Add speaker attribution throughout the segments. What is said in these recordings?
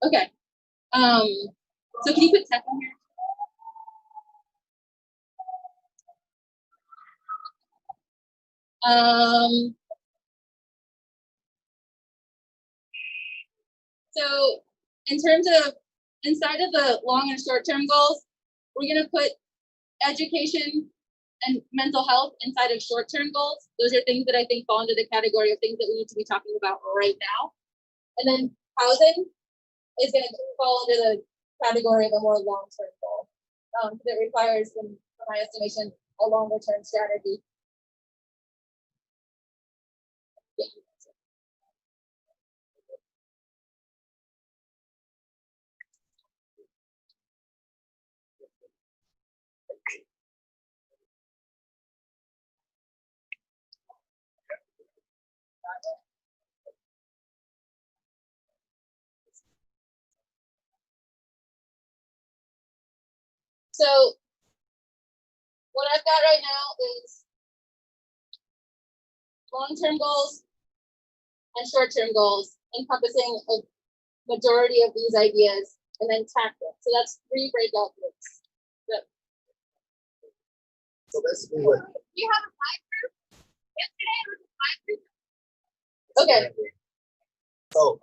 Speaker 1: Okay. So can you put tech on here? So in terms of inside of the long and short-term goals, we're going to put education and mental health inside of short-term goals. Those are things that I think fall into the category of things that we need to be talking about right now. And then housing is going to fall into the category of a more long-term goal. That requires, in my estimation, a longer-term strategy. Yeah. So what I've got right now is long-term goals and short-term goals encompassing a majority of these ideas, and then tactics. So that's 3 breakout groups.
Speaker 2: So basically what?
Speaker 1: You have a 5 group? Yesterday it was a 5 group. Okay.
Speaker 2: So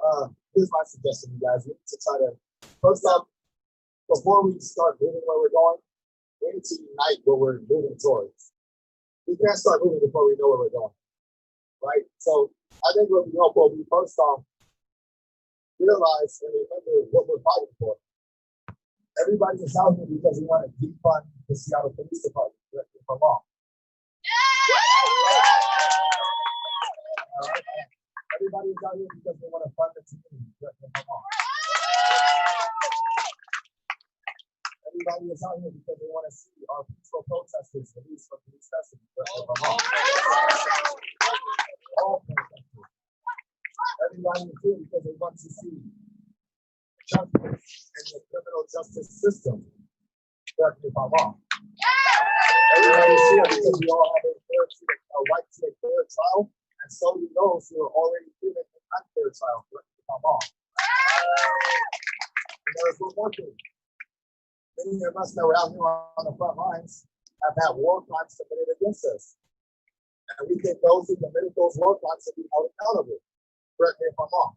Speaker 2: here's my suggestion, you guys. We need to try to, first off, before we start moving where we're going, we need to unite what we're moving towards. We can't start moving before we know where we're going, right? So I think what would be helpful would be, first off, realize and remember what we're fighting for. Everybody is out here because we want to defund the Seattle Police Department. Correct me if I'm wrong. Everybody is out here because they want to fund the community. Correct me if I'm wrong. Everybody is out here because they want to see our peaceful protesters released from police custody. Correct me if I'm wrong. All protesters. Everybody is here because they want to see justice in the criminal justice system. Correct me if I'm wrong. Everybody is here because we all have a right to a fair trial, and so do those who are already given an unfair trial. Correct me if I'm wrong. And there's one more thing. Many of us that were out here on the front lines have had war crimes committed against us. And we think those who committed those war crimes should be held accountable. Correct me if I'm wrong.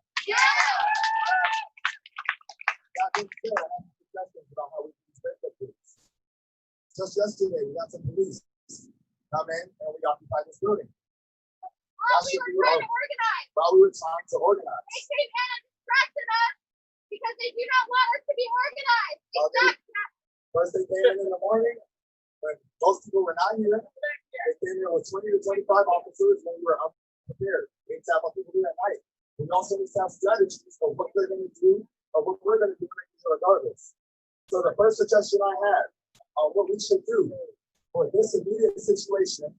Speaker 2: That being said, I have some suggestions about how we can respect the police. Just yesterday, we got some police come in and we occupied this building. While we were trying to organize.
Speaker 1: They came in and distracted us because they do not want us to be organized.
Speaker 2: First they came in the morning when most people were not here. They came in with 20 to 25 officers when we were unprepared. We need to have our people here at night. We also need to have strategies of what they're going to do or what we're going to do regardless. So the first suggestion I had on what we should do for this immediate situation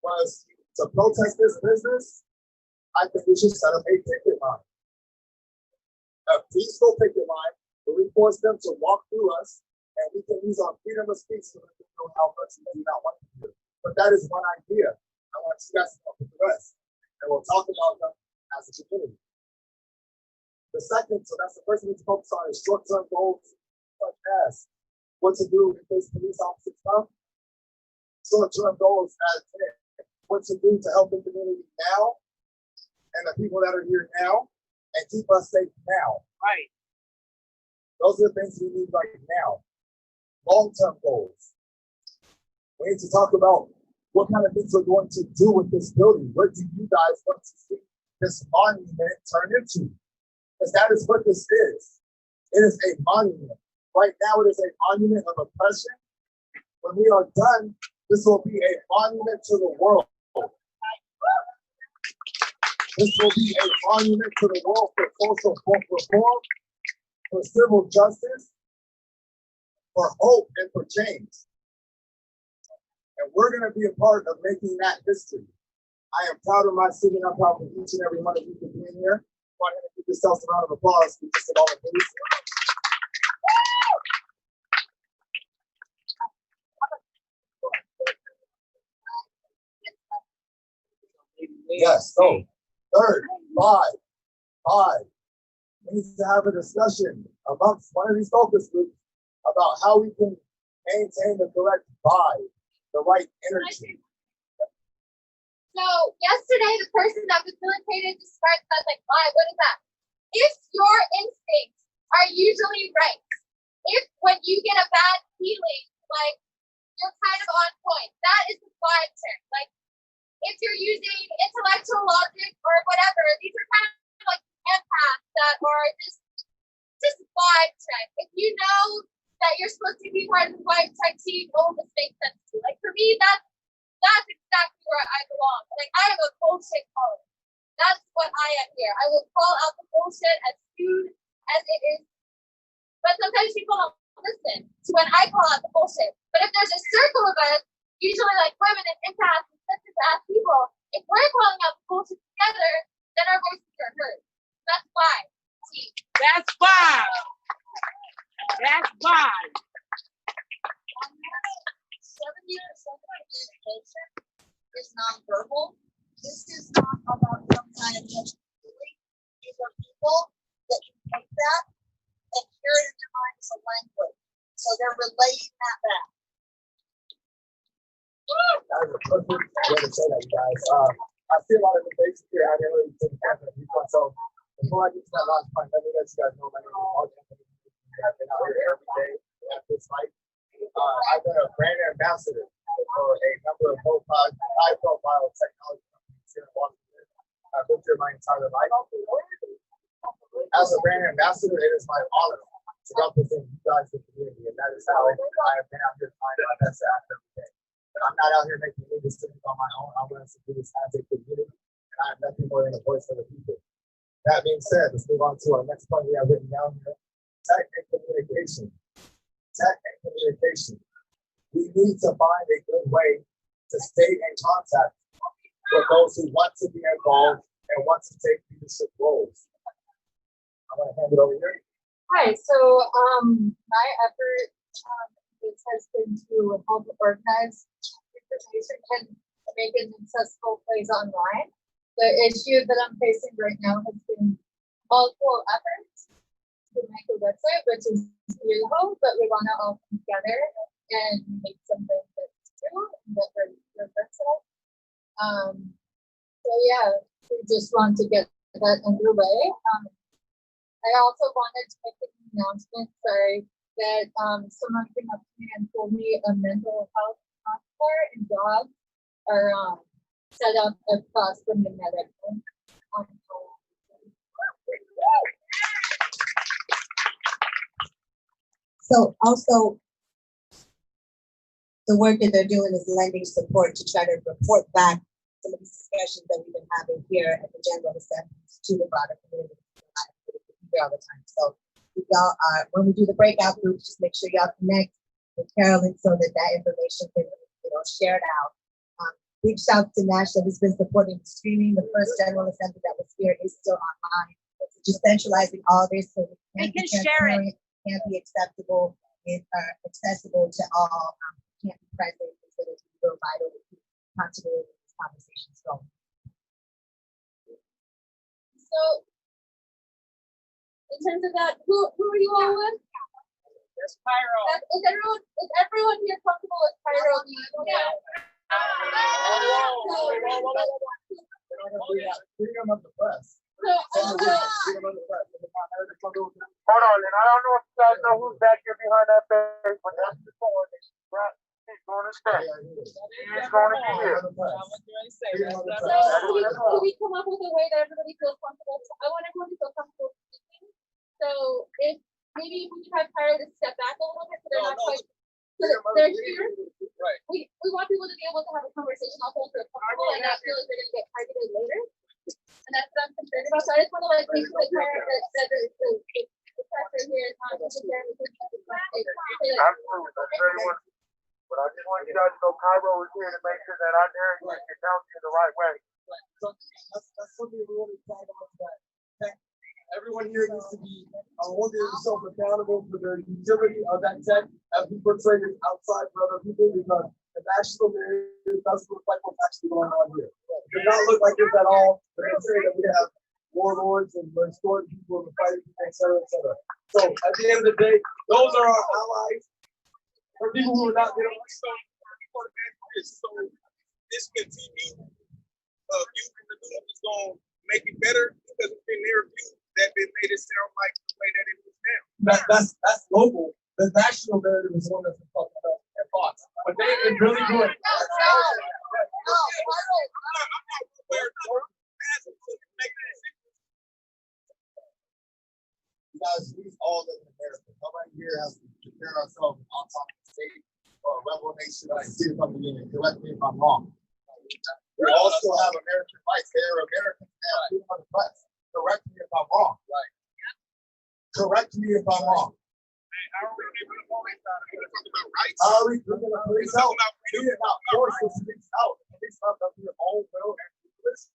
Speaker 2: was to protest this business. I think we should set up a picket line. A peaceful picket line where we force them to walk through us and we can use our freedom of speech to let them know how much we do not want to do. But that is one idea. I want you guys to come up with the rest. And we'll talk about them as a community. The second, so that's the first thing to focus on, is short-term goals, such as what to do in case police officers come. Short-term goals as what to do to help the community now and the people that are here now and keep us safe now.
Speaker 3: Right.
Speaker 2: Those are the things we need right now. Long-term goals. We need to talk about what kind of things we're going to do with this building. What do you guys want to see this monument turn into? Because that is what this is. It is a monument. Right now, it is a monument of oppression. When we are done, this will be a monument to the world. This will be a monument to the world for social reform, for civil justice, for hope, and for change. And we're going to be a part of making that history. I am proud of my city, and I'm proud of each and every one of you for being here. Go ahead and give yourselves a round of applause. We just did all the police. Yes, so third, five, We need to have a discussion amongst one of these focus groups about how we can maintain the correct vibe, the right energy.
Speaker 3: So yesterday, the person that facilitated described that like, why? What is that? If your instincts are usually right, if when you get a bad feeling, like you're kind of on point, that is the vibe check. Like if you're using intellectual logic or whatever, these are kind of like empaths that are just vibe check. If you know that you're supposed to be part of the vibe check team, all this makes sense to you. Like for me, that's exactly where I belong. Like I am a bullshit caller. That's what I am here. I will call out the bullshit as soon as it is. But sometimes people don't listen to when I call out the bullshit. But if there's a circle of us, usually like women and empaths and sensitive people, if we're calling out the bullshit together, then our voices are heard. That's why. See.
Speaker 4: That's why. That's why.
Speaker 3: 70% of communication is nonverbal. This is not about some kind of judgment. These are people that can take that and hear it in their mind as a language. So they're relaying that back.
Speaker 2: That was a perfect way to say that, guys. I see a lot of debates here. I didn't really take the camera before. So before I get to that last point, let me let you guys know my name is Mark Anthony. I've been out here every day at this fight. I've been a brand ambassador for a number of high-profile technology companies here in Washington. I've lived here my entire life. As a brand ambassador, it is my honor to represent you guys in the community, and that is how I have been out here trying my best to act every day. I'm not out here making any decisions on my own. I want us to do this as a community, and I have nothing more than a voice for the people. That being said, let's move on to our next point we have written down here: tech and communication. Tech and communication. We need to find a good way to stay in contact with those who want to be involved and want to take leadership roles. I'm going to hand it over here.
Speaker 5: Hi, so my effort has been to help organize information and make it an accessible place online. The issue that I'm facing right now has been multiple efforts to make a website, which is beautiful, but we want to all come together and make something that's true and that we're versatile. So yeah, we just want to get that underway. I also wanted to make an announcement, that someone came up to me and told me a mental health counselor and jobs are set up across the magnetic.
Speaker 6: So also, the work that they're doing is lending support to try to report back some of these discussions that we've been having here at the General Assembly to the broader community. All the time. So if y'all when we do the breakout groups, just make sure y'all connect with Carolyn so that information can shared out. Big shout to NASH that has been supporting the streaming. The first General Assembly that was here is still online. Just centralizing all this so it can share it. Can be acceptable and accessible to all. Can't be present so that it's real vital to keep continuity of these conversations going.
Speaker 1: So, in terms of that, who are you all with?
Speaker 4: There's Pyro.
Speaker 1: Is everyone here comfortable with Pyro being there?
Speaker 2: Freedom of the press.
Speaker 4: Hold on, and I don't know if you guys know who's back here behind that base, but that's the phone. He's going to stay. He's going to be here.
Speaker 1: So do we come up with a way that everybody feels comfortable? I want everyone to feel comfortable speaking. So if we can have Pyro to step back a little bit so they're not quite they're here.
Speaker 2: Right.
Speaker 1: We want people to be able to have a conversation also feel comfortable and not feel like they're gonna get targeted later. And that's what I'm concerned about. So I just want to make sure that the pressure here is not necessarily
Speaker 4: Absolutely, that's very much. But I just want you guys to know Cairo is here to make sure that I'm there and you can tell you the right way.
Speaker 2: So that's something we're really excited about that. Everyone here needs to be holding themselves accountable for the utility of that tech as we portray it outside for other people, because the national narrative doesn't look like what's actually going on here. It does not look like this at all. But they say that we have warlords and restoring people and fighting people, et cetera, et cetera. So at the end of the day, those are our allies. For people who are not there,
Speaker 7: so this continue view from the news is going to make it better because it's been their view that they made it sound like the way that it is now.
Speaker 2: That's local. The national narrative is one that's been talking about their thoughts, but they've been really good. Guys, we all live in America. Nobody here has to compare ourselves on top of the state or a rebel nation. I see it from the beginning. Correct me if I'm wrong. We all still have American rights. They are Americans and have freedom of the press. Correct me if I'm wrong. Right. Correct me if I'm wrong.
Speaker 7: How are we going to police out? We're talking about rights.
Speaker 2: How are we going to police out? We did not force the police out. The police out of your own will and listen.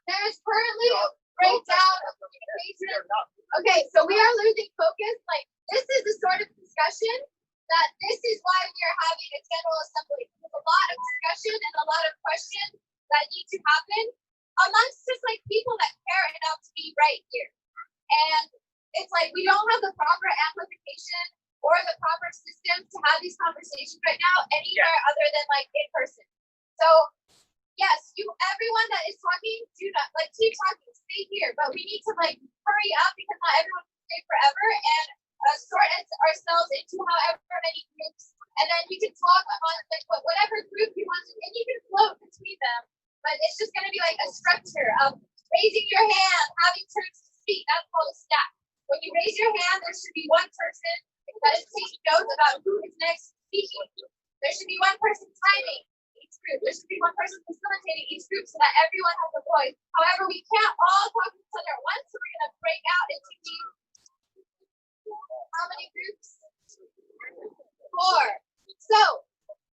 Speaker 3: There's currently a breakdown of communication. Okay, so we are losing focus. Like, this is the sort of discussion that this is why we are having a general assembly. There's a lot of discussion and a lot of questions that need to happen amongst just like people that care enough to be right here. And it's like we don't have the proper amplification or the proper system to have these conversations right now anywhere other than like in person. So yes, everyone that is talking, do not like keep talking, stay here, but we need to like hurry up because not everyone can stay forever and sort ourselves into however many groups, and then we can talk on like whatever group you want to, and you can float between them. But it's just going to be like a structure of raising your hand, having turns to speak. That's called a stack. When you raise your hand, there should be one person that is taking notes about who is next speaking. There should be one person timing each group. There should be one person facilitating each group so that everyone has a voice. However, we can't all talk to each other at once, so we're going to break out into these. How many groups? 4. So,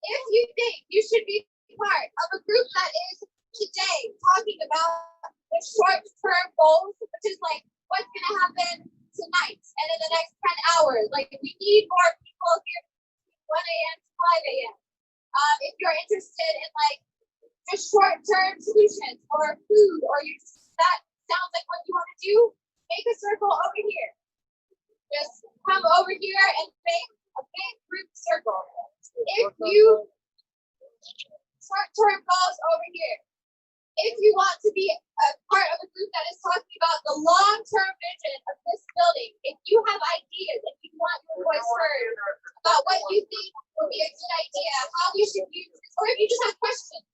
Speaker 3: if you think you should be part of a group that is today talking about the short-term goals, which is like what's going to happen tonight and in the next 10 hours, like we need more people here between 1 a.m. to 5 a.m. If you're interested in like just short-term solutions or food, or that sounds like what you want to do, make a circle over here. Just come over here and make a big group circle. If you short-term goals over here. If you want to be a part of a group that is talking about the long-term vision of this building, if you have ideas, if you want your voice heard about what you think would be a good idea, how we should use this, or if you just have questions,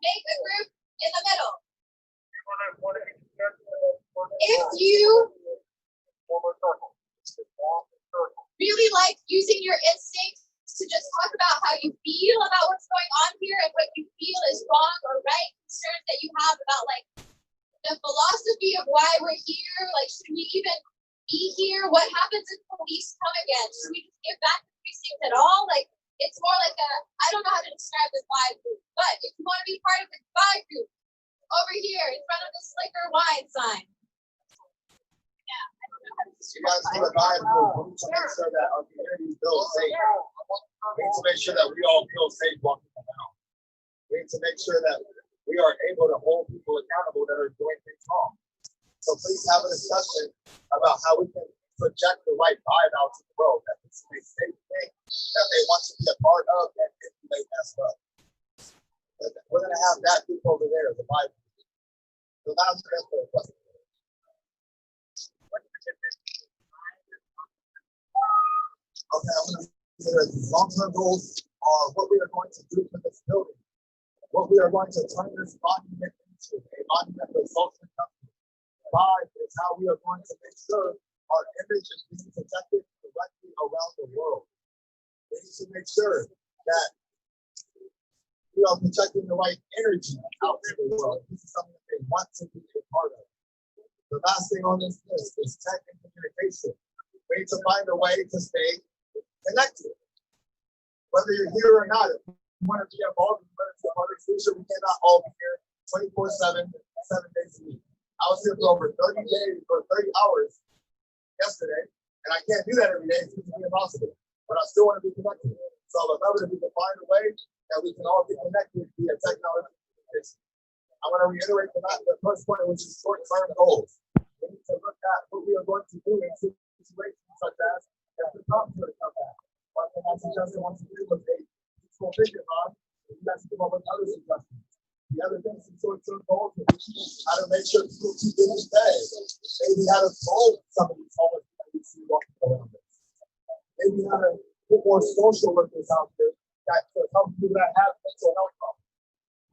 Speaker 3: make a group in the middle. If you really like using your instincts to just talk about how you feel about what's going on here and what you feel is wrong or right, concerns that you have about like the philosophy of why we're here, like should we even be here? What happens if police come again? Should we just give back the precinct at all? Like it's more like I don't know how to describe the vibe group, but if you want to be part of the vibe group, over here in front of the Slicker wine sign. Yeah, I don't know how to
Speaker 2: You guys do a vibe group. We need to make sure that our community feels safe. We need to make sure that we all feel safe walking around. We need to make sure that we are able to hold people accountable that are doing things wrong. So please have a discussion about how we can project the right vibe out to the world, that this is a safe thing that they want to be a part of and emulate as well. We're going to have that group over there, the vibe group. So now it's the question. Okay, I'm going to consider these long-term goals are what we are going to do for this building, what we are going to turn this monument into, a monument for social justice. 5 is how we are going to make sure our image is being protected correctly around the world. We need to make sure that we are projecting the right energy out to the world. This is something that they want to be a part of. The last thing on this list is tech and communication. We need to find a way to stay connected. Whether you're here or not, if you want to be involved in the organization, we cannot all be here 24/7, 7 days a week. I was here for over 30 days or 30 hours yesterday, and I can't do that every day. It's physically impossible. But I still want to be connected. So remember that we can find a way that we can all be connected via technology. I want to reiterate the first point, which is short-term goals. We need to look at what we are going to do in situations such as if the cops were to come back. One thing I suggested once to do was a peaceful vision on. You guys come up with other suggestions. The other thing, some short-term goals, how to make sure people keep getting fed. Maybe how to solve some of these homeless that we see walking around us. Maybe how to put more social workers out there that to help people that have mental health problems.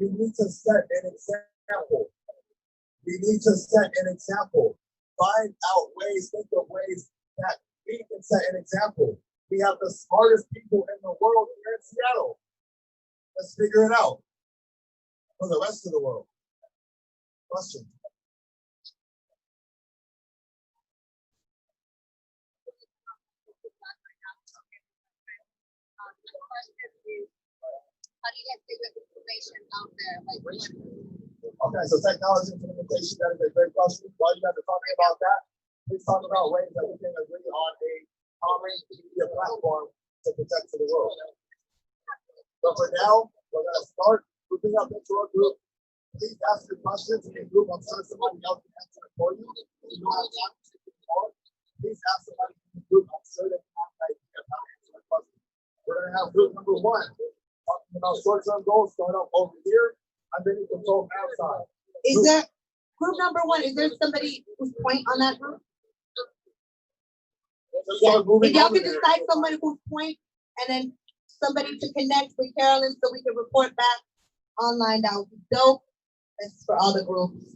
Speaker 2: We need to set an example. We need to set an example. Find out ways, think of ways that we can set an example. We have the smartest people in the world here in Seattle. Let's figure it out for the rest of the world. Question.
Speaker 3: How do you guys get this information out there? Like,
Speaker 2: Okay, so technology implementation, that is a great question. While you guys are talking about that, please talk about ways that we can agree on a common media platform to protect to the world. But for now, we're going to start grouping up into a group. Please ask your questions in a group. I'm sure somebody else can answer it for you. If you don't have time to take it forward, please ask somebody in the group. I'm sure they can have an idea of how to answer the question. We're going to have group number one, talking about short-term goals, start up over here, and then you can go outside.
Speaker 6: Is there, group number one, is there somebody who's point on that group? Yeah, if y'all could decide somebody who's point and then somebody to connect with Carolyn so we can report back online, that would be dope. This is for all the groups.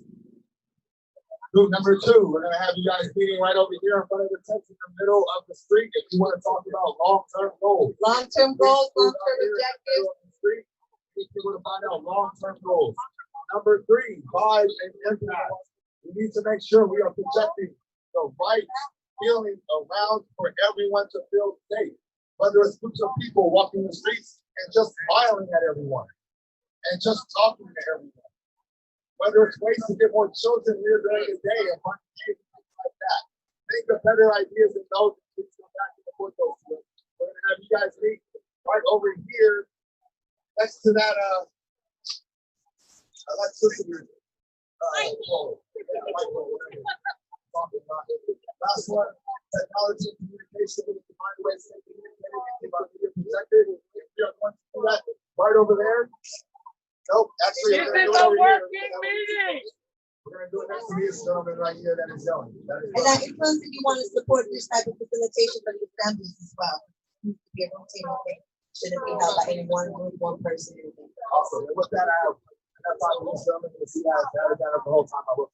Speaker 2: Group number two, we're gonna have you guys meeting right over here in front of the tent in the middle of the street. If you want to talk about long-term goals.
Speaker 6: Long-term goals, long-term objectives.
Speaker 2: If you want to find out long-term goals. Number three, vibes and impact. We need to make sure we are projecting the right feeling around for everyone to feel safe. Whether it's groups of people walking the streets and just smiling at everyone and just talking to everyone. Whether it's ways to get more children here during the day and things like that. Think of better ideas than those. Please come back and report those to us. We're going to have you guys meet right over here next to that electricity pole. Last one, technology and communication. We can find ways to communicate and keep our media protected. If you're going to do that, right over there. Nope, actually, we're going to do it over here. We're going to do it next to this gentleman right here that is yelling.
Speaker 6: And that includes if you want to support this type of facilitation for your families as well. It needs to be a routine thing. Shouldn't be held by any one group, one person.
Speaker 2: Awesome. And with that, I have enough time with this gentleman to see that I've done it the whole time. I will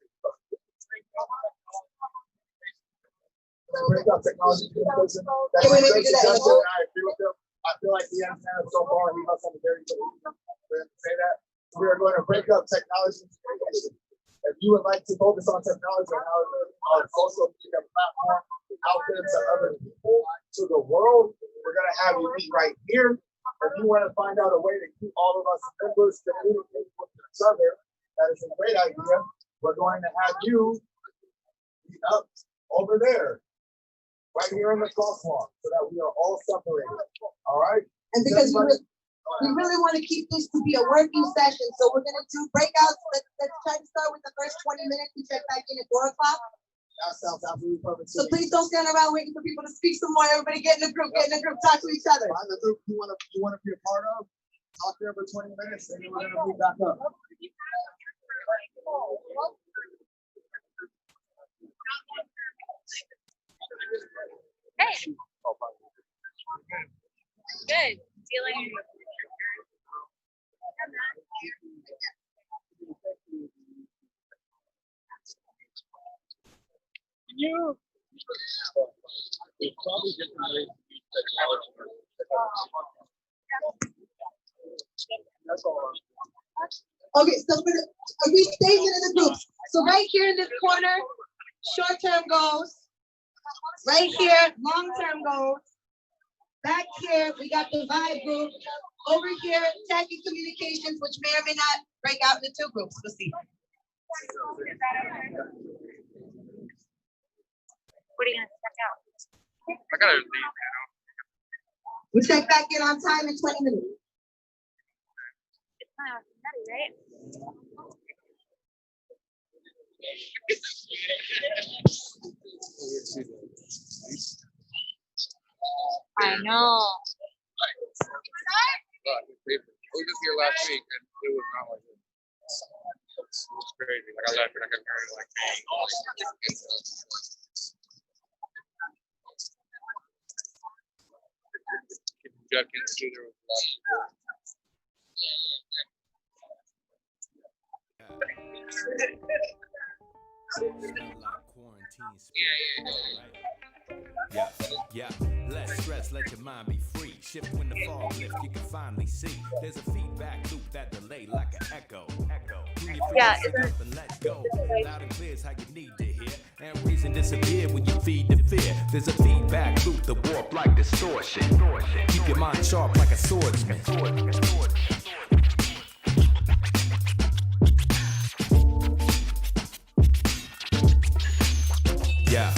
Speaker 2: Breakout technology communication. That's a great suggestion. I agree with him. I feel like the antenna so far, he must have a very good reason for him to say that. We are going to break up technology communication. If you would like to focus on technology and how our social media platform out there to other people, to the world, we're going to have you meet right here. If you want to find out a way to keep all of us members communicating with each other, that is a great idea. We're going to have you meet up over there, right here in the crosswalk, so that we are all separated. All right?
Speaker 6: And because we really want to keep this to be a working session, so we're going to do breakouts. Let's try to start with the first 20 minutes and check back in at 4 o'clock.
Speaker 2: That sounds absolutely perfect.
Speaker 6: So please don't stand around waiting for people to speak some more. Everybody get in a group, talk to each other.
Speaker 2: Find the group you want to be a part of. Talk there for 20 minutes, and then we're going to meet back up.
Speaker 3: hey. Good. Feeling.
Speaker 4: You. It's probably different ways to use technology. That's all.
Speaker 6: Okay, so for the restatement of the groups. So right here in this corner, short-term goals. Right here, long-term goals. Back here, we got the vibe group. Over here, tech and communications, which may or may not break out into 2 groups. We'll see.
Speaker 3: What are you gonna check out?
Speaker 4: I gotta leave now.
Speaker 6: We check back in on time in 20 minutes.
Speaker 3: It's not nutty, right? I know.
Speaker 8: We was just here last week and it was not like this. It was crazy. Like I left and I kept hearing like bang, and stuff. Jack into there was a lot of
Speaker 9: Yeah, less stress, let your mind be free. Shift when the fog lifts, you can finally see. There's a feedback loop that delay like an echo.
Speaker 3: Yeah,
Speaker 9: And let go. Loud and clear is how you need to hear. And reason disappear when you feed the fear. There's a feedback loop, the warp like distortion. Keep your mind sharp like a swordsman. Yeah.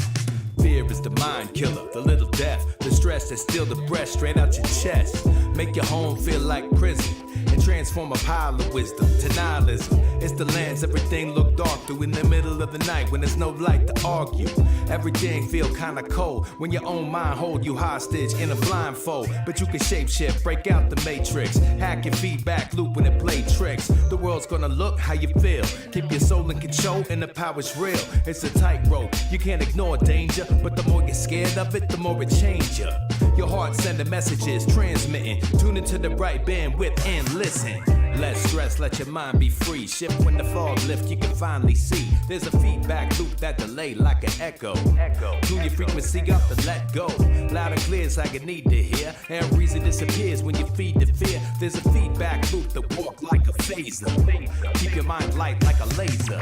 Speaker 9: Fear is the mind killer, the little death, the stress that steal the breath straight out your chest. Make your home feel like prison and transform a pile of wisdom to nihilism. It's the lens everything look dark through in the middle of the night when there's no light to argue. Everything feel kinda cold when your own mind hold you hostage in a blindfold. But you can shapeshift, break out the matrix, hack your feedback loop when it play tricks. The world's gonna look how you feel. Keep your soul in control and the power's real. It's a tightrope, you can't ignore danger. But the more you're scared of it, the more it changes you. Your heart sending messages, transmitting. Tune into the right bandwidth and listen. Less stress, let your mind be free. Shift when the fog lifts, you can finally see. There's a feedback loop that delay like an echo. Tune your frequency up and let go. Loud and clear is how you need to hear. And reason disappears when you feed the fear. There's a feedback loop that walk like a phaser. Keep your mind light like a laser.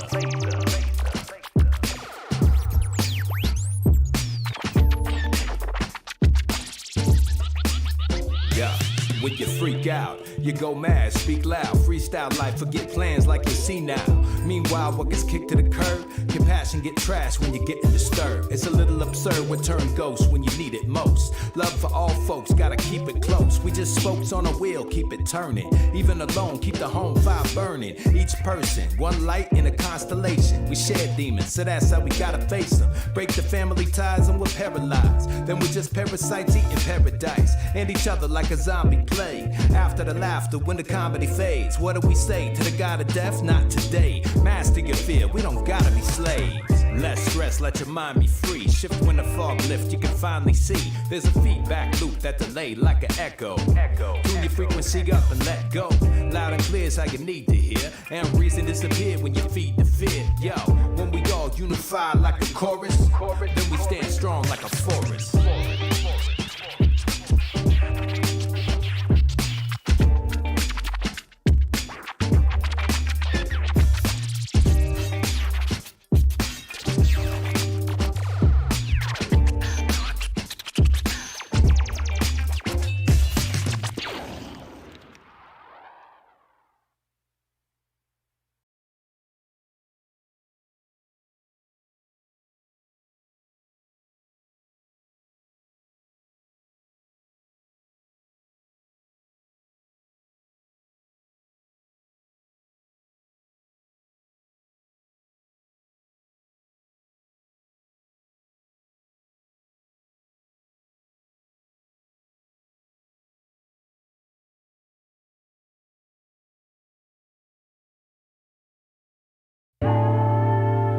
Speaker 9: Yeah. When you freak out, you go mad, speak loud, freestyle life, forget plans like you see now. Meanwhile, what gets kicked to the curb, your passion get trashed when you're getting disturbed. It's a little absurd what turn ghost when you need it most. Love for all folks, gotta keep it close. We just spokes on a wheel, keep it turning. Even alone, keep the home fire burning. Each person, one light in a constellation. We share demons, so that's how we gotta face them. Break the family ties and we're paralyzed. Then we're just parasites eating paradise. And each other like a zombie play. After the laughter, when the comedy fades, what do we say to the god of death? Not today. Master your fear, we don't gotta be slaves. Less stress, let your mind be free. Shift when the fog lifts, you can finally see. There's a feedback loop that delay like an echo. Tune your frequency up and let go. Loud and clear is how you need to hear. And reason disappear when you feed the fear. Yo, when we all unify like a chorus, then we stand strong like a forest.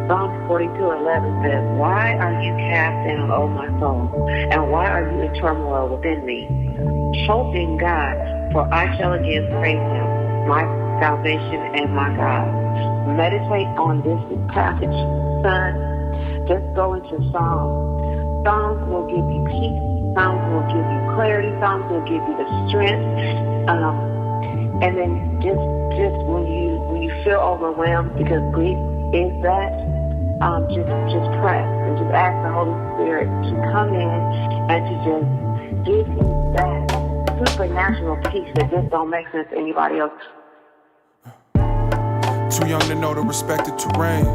Speaker 10: Psalm 42:11 says, "Why are you cast down, O my soul? And why are you in turmoil within me? Hope in God, for I shall again praise him, my salvation and my God." Meditate on this passage, son. Just go into Psalms. Psalms will give you peace. Psalms will give you clarity. Psalms will give you the strength. And then just when you feel overwhelmed, because grief is that, just pray and just ask the Holy Spirit to come in and to just give you that supernatural peace that just don't make sense to anybody else.
Speaker 11: Too young to know the respected terrain.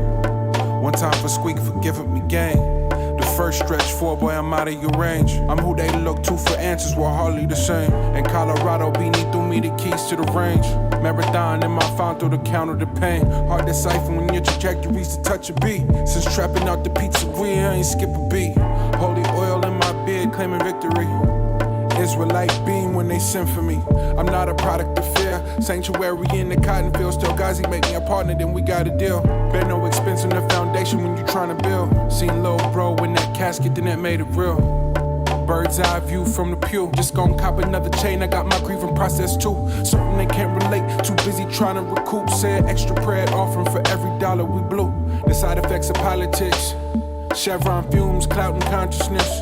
Speaker 11: One time for squeak, for giving me game. The first stretch for, boy, I'm out of your range. I'm who they look to for answers, we're hardly the same. In Colorado, Beanie threw me the keys to the range. Marathon in my phone through the counter the pain. Hard to decipher when your trajectory's to touch a beat. Since trapping out the pizzeria, I ain't skip a beat. Holy oil in my beard, claiming victory. Israelite beam when they send for me. I'm not a product of fear. Sanctuary in the cotton field. Still Gazi make me a partner, then we got a deal. Been no expense in the foundation when you tryna build. Seen Lil Bro in that casket, then that made it real. Bird's eye view from the pew. Just gon' cop another chain, I got my grieving process too. Certain they can't relate, too busy trying to recoup. Said extra prayer offering for every dollar we blew. The side effects of politics. Chevron fumes, clouding consciousness.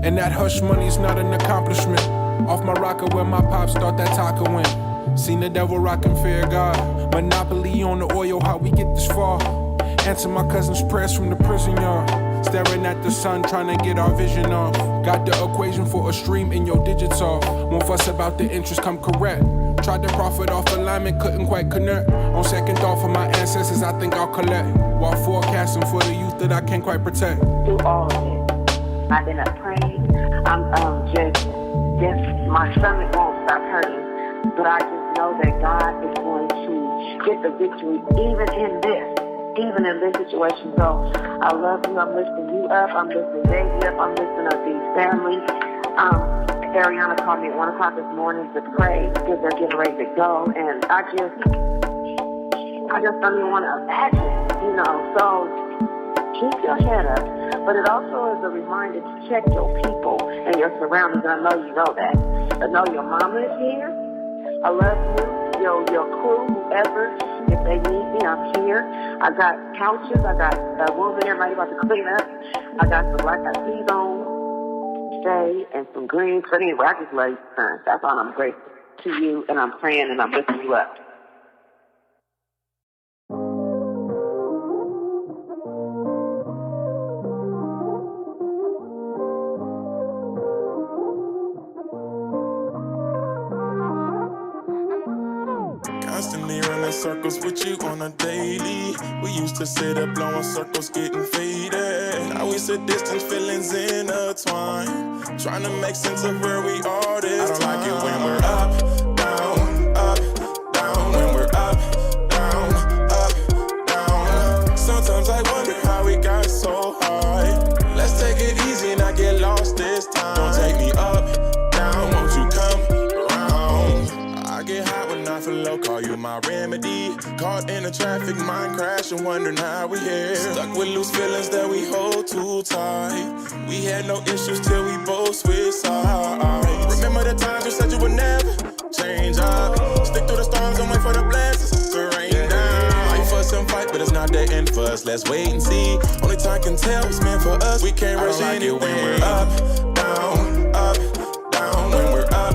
Speaker 11: And that hush money's not an accomplishment. Off my rocker where my pops thought that taco went. Seen the devil rockin' fear God. Monopoly on the oil, how we get this far. Answer my cousin's prayers from the prison yard. Staring at the sun, trying to get our vision off. Got the equation for a stream in your digits off. Won't fuss about the interest, come correct. Tried to profit off alignment, couldn't quite connect. On second thought for my ancestors, I think I'll collect. While forecasting for the youth that I can't quite protect.
Speaker 10: Do all of it. I've been up praying. I'm just my stomach won't stop hurting. But I just know that God is going to get the victory even in this situation. So I love you. I'm lifting you up. I'm lifting Davey up. I'm lifting up these families. Ariana called me at 1 o'clock this morning to pray because they're getting ready to go. And I just don't even want to imagine, so keep your head up. But it also is a reminder to check your people and your surroundings. I know you know that. I know your mama is here. I love you. Your crew, whoever, if they need me, I'm here. I got couches. I got a woman everybody about to clean up. I got some black eyed peas on today and some greens. But anyway, I just love you, son. That's all. I'm grateful to you, and I'm praying and I'm lifting you up.
Speaker 12: Constantly running circles with you on a daily. We used to sit up blowing circles, getting faded. Now we sit distance, feelings intertwined. Trying to make sense of where we are this time. I don't like it when we're up, down, when we're up, down. Sometimes I wonder how we got so high. Let's take it easy, not get lost this time. Don't take me up, down, won't you come around? I get high when I feel low, call you my remedy. Caught in the traffic, mind crashing, wondering how we here. Stuck with loose feelings that we hold too tight. We had no issues till we both switched sides. Remember the times you said you would never change up. Stick through the storms and wait for the blessings to rain down. Might fuss and fight, but it's not the end for us. Let's wait and see. Only time can tell what's meant for us. We can't rush like it when we're up, down, when we're up,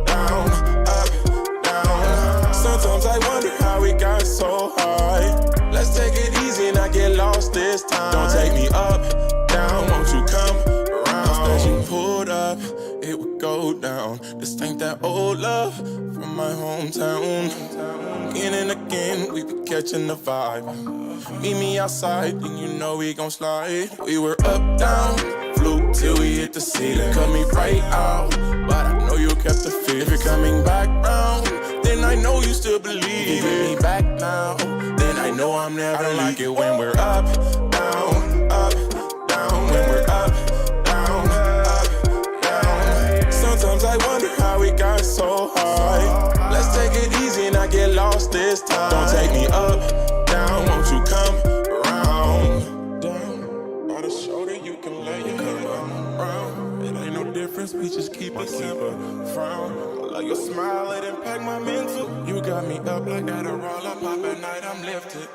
Speaker 12: down. Sometimes I wonder how we got so high. Let's take it easy and not get lost this time. Don't take me up, down, won't you come around? As you pulled up, it would go down. This ain't that old love from my hometown. Again and again, we be catching the vibe. Meet me outside, and you know we gon' slide. We were up, down, flew till we hit the ceiling. Cut me right out, but I know you kept the feeling. If you're coming back round, then I know you still believe. If you get me back now, then I know I'm never. I don't like it when we're up, down, when we're up, down. Sometimes I wonder how we got so high. Let's take it easy and not get lost this time. Don't take me up, down, won't you come around? Down, by the shoulder you can let you come around. It ain't no difference, we just keep it simple. Frown, I love your smile, it impact my mental. You got me up like that, a roll up, pop at night, I'm lifted.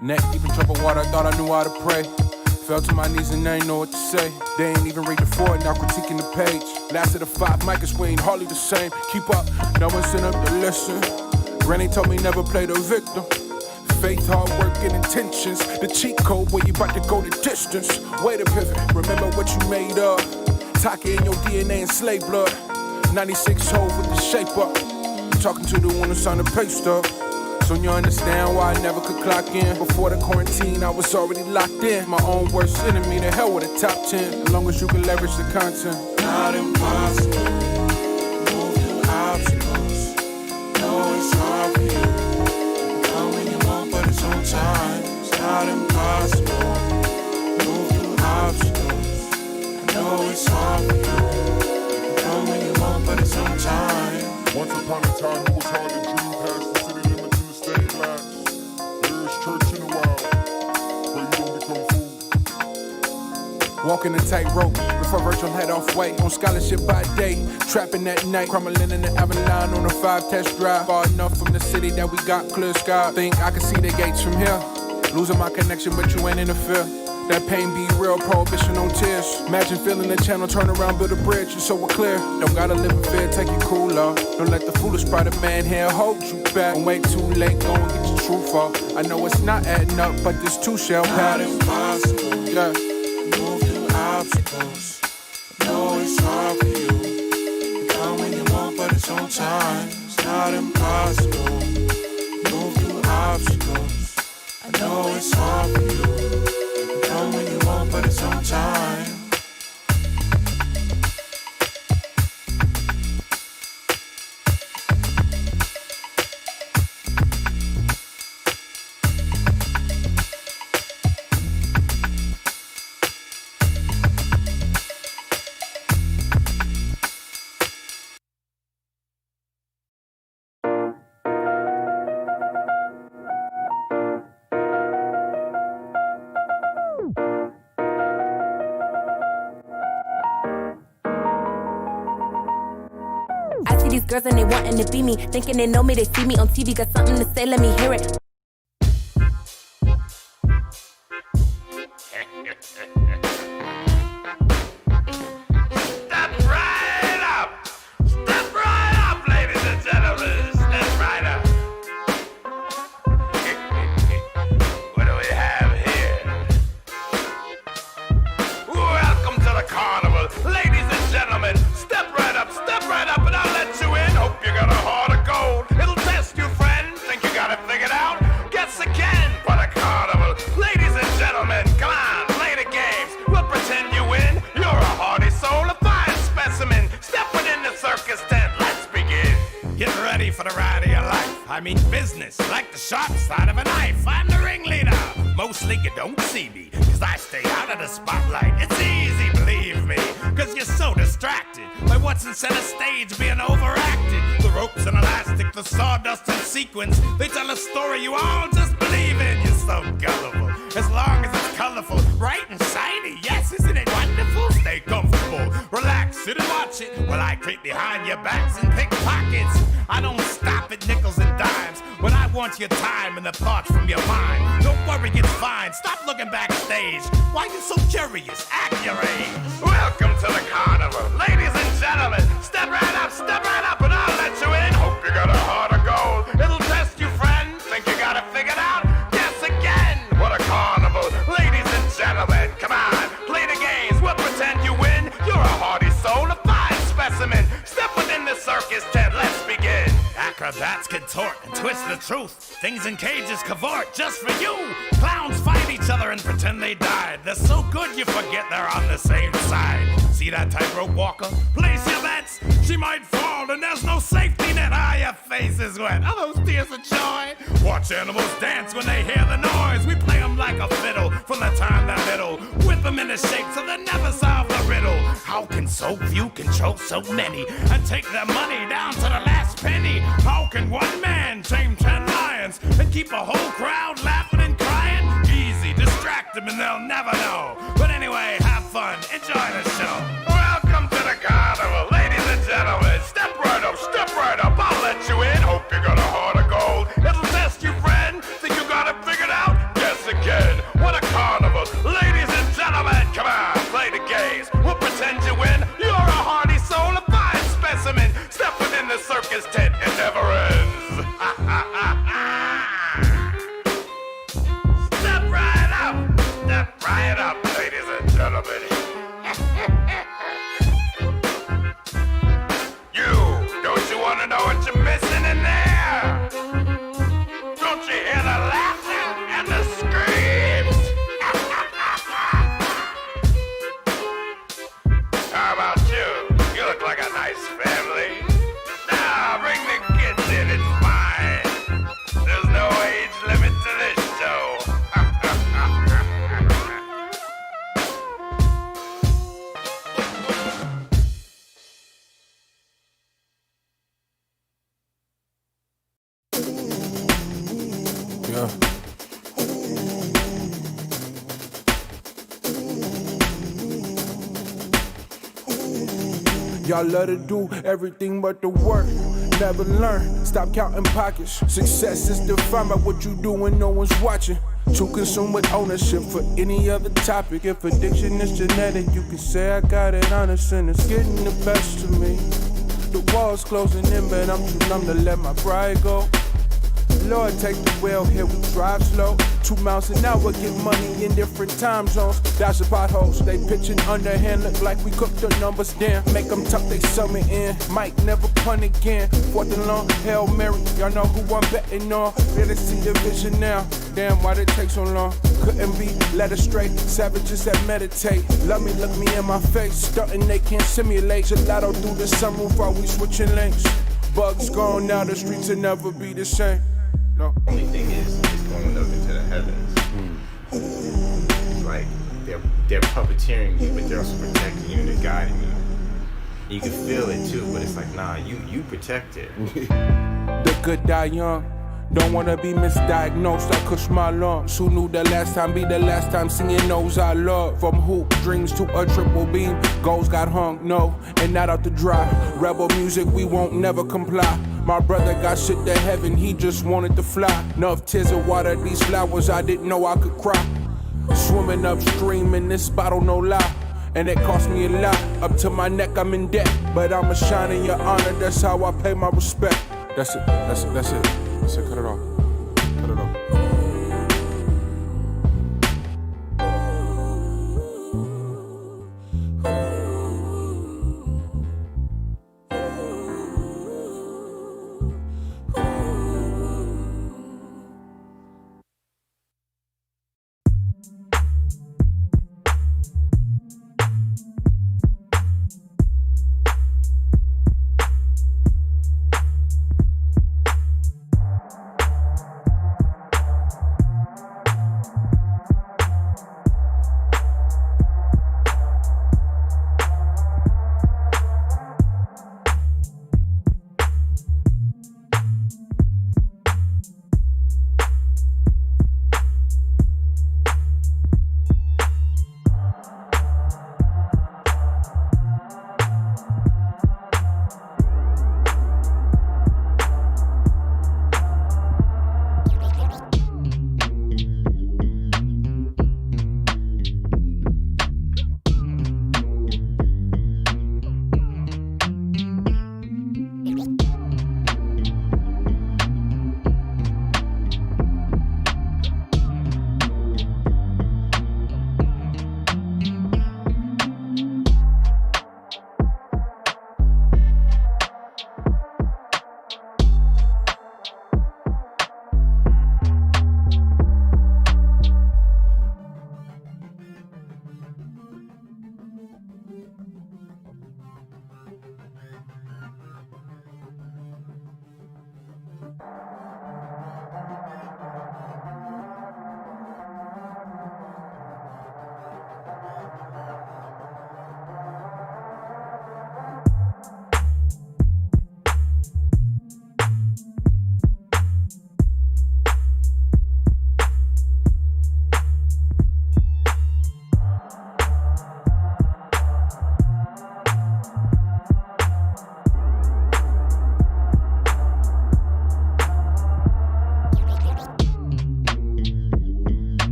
Speaker 11: Neck deep in trouble water, thought I knew how to pray. Fell to my knees and I ain't know what to say. They ain't even read the 4, now critiquing the page. Last of the 5, Micah's we ain't hardly the same. Keep up, no one sent up to listen. Granny told me never play the victim. Faith, hard work, and intentions. The cheat code where you about to go the distance. Way to pivot, remember what you made of. Taka in your DNA and slave blood. 96 hole with the shape up. Talking to the one who signed the pay stub. So you understand why I never could clock in. Before the quarantine, I was already locked in. My own worst enemy, the hell with a top 10. As long as you can leverage the content.
Speaker 12: Not impossible. Move through obstacles. Know it's hard for you. Come when you want, but it's on time. It's not impossible. Move through obstacles. I know it's hard for you. Come when you want, but it's on time.
Speaker 13: Once upon a time, it was hard to dream past the city limits and the state lines. There is church in the wild, where you don't become food.
Speaker 11: Walking a tightrope, before Virgil head off white. On scholarship by day, trapping at night. Crumbling in the Avalon on a 5 test drive. Far enough from the city that we got clear sky. Think I can see the gates from here. Losing my connection, but you ain't interfere. That pain be real, prohibition on tears. Imagine feeling the channel, turn around, build a bridge, so we're clear. Don't gotta live in fear, take you cooler. Don't let the foolish pride of man here hold you back. Don't wait too late, go and get your truth up. I know it's not adding up, but this too shall pass.
Speaker 12: Not impossible.
Speaker 11: Yeah.
Speaker 12: Move through obstacles.
Speaker 11: know it's hard for you. You come when you want, but it's on time. It's not impossible. Move through obstacles. I know it's hard for you. You come when you want, but it's on time.
Speaker 14: These girls and they wanting to be me, thinking they know me, they see me on TV, got something to say, let me hear it.
Speaker 15: Step right up! Step right up, ladies and gentlemen! Step right up! What do we have here? Welcome to the carnival, ladies and gentlemen! Step right up, and I'll let you in. Hope you got a heart of gold. It'll test you, friend. Think you got it figured out? Guess again. What a carnival. Ladies and gentlemen, come on, play the games. We'll pretend you win. You're a hardy soul, a fine specimen. Step within the circus tent. Let's begin. Get ready for the ride of your life. I mean business, like the sharp side of a knife. I'm the ringleader. Mostly you don't see me, cause I stay out of the spotlight. It's easy, believe me, cause you're so distracted by what's in center stage being overacted. The ropes and elastic, the sawdust and sequins, they tell a story you all just believe in. You're so gullible, as long as it's colorful, bright and shiny. Yes, isn't it wonderful? Stay comfortable, relax, sit and watch it while I creep behind your backs and pick pockets. I don't stop at nickels and dimes when I want your time and the thoughts from your mind. Don't worry, it's fine. Stop looking backstage. Why you so curious? Act your age. Welcome to the carnival, ladies and gentlemen. Step right up, and I'll let you in. Hope you got a heart of gold. It'll test you, friend. Think you got it figured out? Guess again. What a carnival, ladies and gentlemen. Come on, play the games. We'll pretend you win. You're a hardy soul, a fine specimen. Step within the circus tent. Let's begin. Acrobats contort and twist the truth. Things in cages cavort just for you. Clowns fight each other and pretend they died. They're so good you forget they're on the same side. See that tightrope walker? Place your bets. She might fall and there's no safety net. Ah, your face is wet. Are those tears of joy? Watch animals dance when they hear the noise. We play them like a fiddle from the time they're little. Whip them into shape so they never solve the riddle. How can so few control so many and take their money down to the last penny? How can one man tame 10 lions and keep a whole crowd laughing and crying? Easy, distract them and they'll never know. But anyway, have fun, enjoy the show. Welcome to the carnival, ladies and gentlemen. Step right up, I'll let you in. Hope you got a heart of gold. It'll test you, friend. Think you got it figured out? Guess again. What a carnival, ladies and gentlemen. Come on, play the games. We'll pretend you win. You're a hardy soul, a fine specimen. Step within the circus tent, it never ends. Step right up, ladies and gentlemen. Don't you want to know what you're missing in there? Don't you hear the laughter and the screams? How about you? You look like a nice family. Now, bring the kids in, it's fine. There's no age limit to this show.
Speaker 11: Y'all love to do everything but the work. Never learn, stop counting pockets. Success is defined by what you do when no one's watching. Too consumed with ownership for any other topic. If addiction is genetic, you can say I got it honest and it's getting the best of me. The wall's closing in, but I'm too numb to let my pride go. Lord, take the wheel, here we drive slow. 2 miles an hour, get money in different time zones. Dash the potholes, they pitching underhand, look like we cooked the numbers down. Make them tuck, they sell me in. Mike never punt again. 4th and long, Hail Mary, y'all know who I'm betting on. Better see the vision now. Damn, why'd it take so long? Couldn't be led astray. Savages that meditate. Love me, look me in my face. Stunting, they can't simulate. Gelato through the sunroof while we switching lanes. Bugs gone now, the streets will never be the same. No.
Speaker 16: The only thing is going up into the heavens. Like they're puppeteering you, but they're also protecting you and they're guiding you. You can feel it too, but it's like, nah, you protect it.
Speaker 11: The good die young. Don't wanna be misdiagnosed, I cush my lungs. Who knew the last time be the last time singing knows I love? From hoop dreams to a triple beam, goals got hung, no, and not out to dry. Rebel music, we won't never comply. My brother got shit to heaven, he just wanted to fly. Enough tears of water, these flowers, I didn't know I could cry. Swimming upstream in this bottle, no lie. And it cost me a lot, up to my neck I'm in debt. But I'ma shine in your honor, that's how I pay my respect. That's it, that's it, that's it. I said, cut it off. Cut it off.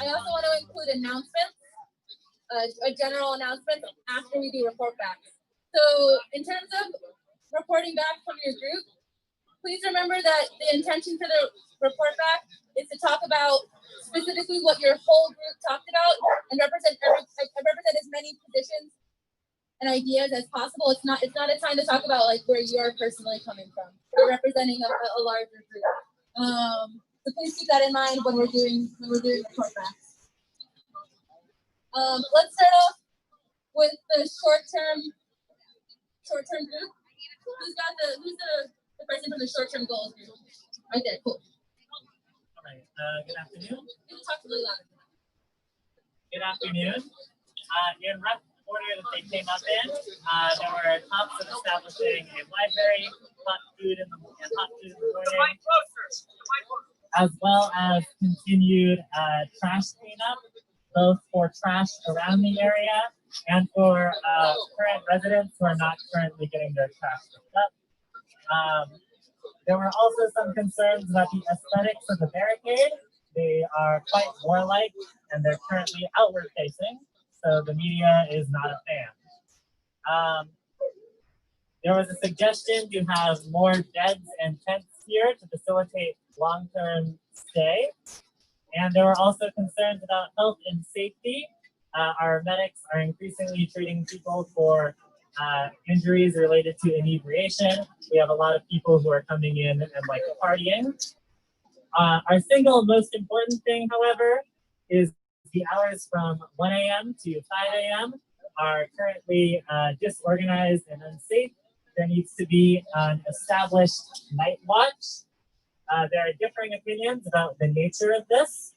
Speaker 1: I also want to include announcements, a general announcement after we do report back. So in terms of reporting back from your group, please remember that the intention for the report back is to talk about specifically what your whole group talked about and represent as many positions and ideas as possible. It's not a time to talk about like where you're personally coming from. We're representing a larger group. So please keep that in mind when we're doing report backs. Let's start off with the short-term group. Who's the person from the short-term goals group? Right there, cool.
Speaker 17: All right, good afternoon.
Speaker 1: You can talk really loud.
Speaker 17: Good afternoon. In rough order that they came up in, there were talks of establishing a library, hot food in the morning, as well as continued trash cleanup, both for trash around the area and for current residents who are not currently getting their trash picked up. There were also some concerns about the aesthetics of the barricade. They are quite warlike and they're currently outward facing, so the media is not a fan. There was a suggestion to have more beds and tents here to facilitate long-term stay. And there were also concerns about health and safety. Our medics are increasingly treating people for injuries related to inebriation. We have a lot of people who are coming in and like partying. Our single most important thing, however, is the hours from 1 a.m. to 5 a.m. are currently disorganized and unsafe. There needs to be an established night watch. There are differing opinions about the nature of this.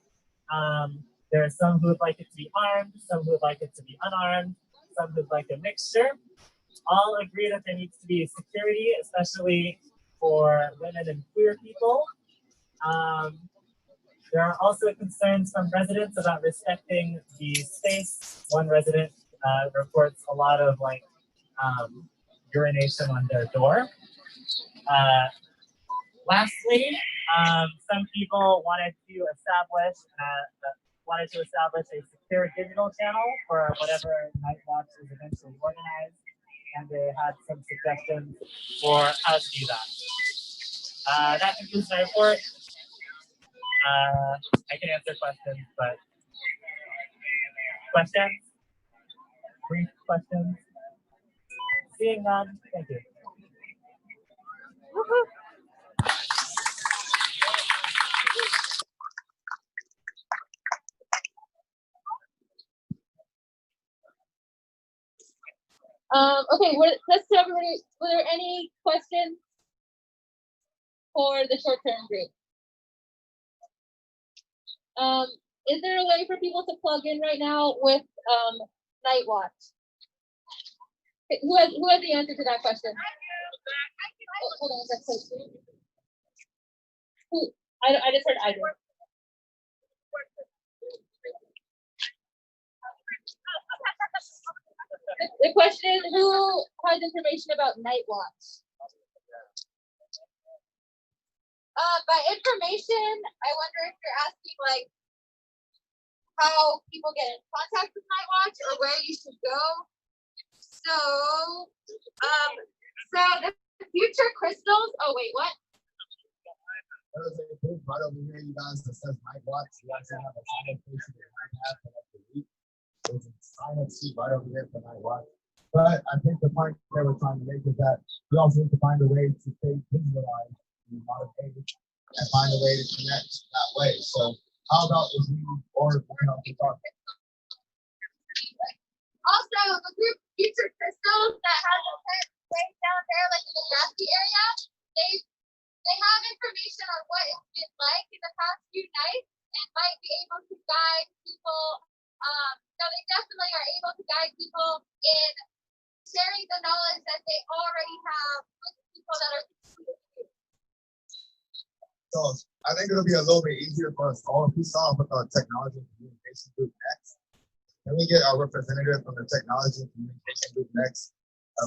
Speaker 17: There are some who would like it to be armed, some who would like it to be unarmed, some who would like a mixture. All agree that there needs to be security, especially for women and queer people. There are also concerns from residents about respecting the space. One resident reports a lot of urination on their door. Lastly, some people wanted to establish a secure digital channel for whatever Nightwatch is eventually organized, and they had some suggestions for how to do that. That concludes my report. I can answer questions, but questions? Brief questions? Seeing none, thank you.
Speaker 1: Okay, let's see everybody. Were there any questions for the short-term group? Is there a way for people to plug in right now with Nightwatch? Who has the answer to that question? Oh, hold on, that's so sweet. Who? I just heard I did. The question is, who has information about Nightwatch?
Speaker 3: By information, I wonder if you're asking like how people get in contact with Nightwatch or where you should go. So, the future crystals. Oh wait, what?
Speaker 2: There's a group right over here, you guys, that says Nightwatch. You guys have a sign-up station that might have for like a week. There's a sign-up sheet right over there for Nightwatch. But I think the point they were trying to make is that we also need to find a way to stay visualized in modern age and find a way to connect that way. So how about if we or talk?
Speaker 3: Also, the group Future Crystals that has a tent way down there, like in the grassy area, they have information on what it's been like in the past few nights and might be able to guide people. So they definitely are able to guide people in sharing the knowledge that they already have with people that are.
Speaker 2: So I think it'll be a little bit easier for us all if we saw with our technology and communication group next. Can we get our representative from the technology and communication group next?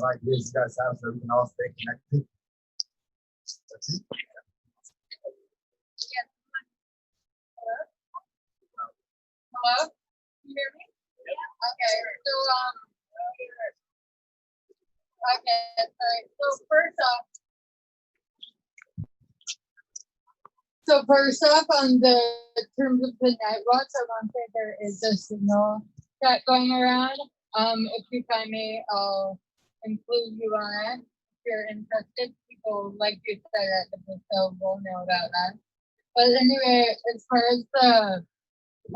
Speaker 2: Like this you guys have so we can all stay connected. That's it.
Speaker 3: Hello? Can you hear me? Yeah. Okay.
Speaker 5: So first off, on the terms of the Nightwatch, I want to say there is a signal that going around. If you find me, I'll include you on it. If you're interested, people like you said at the hotel will know about that. But anyway, as far as the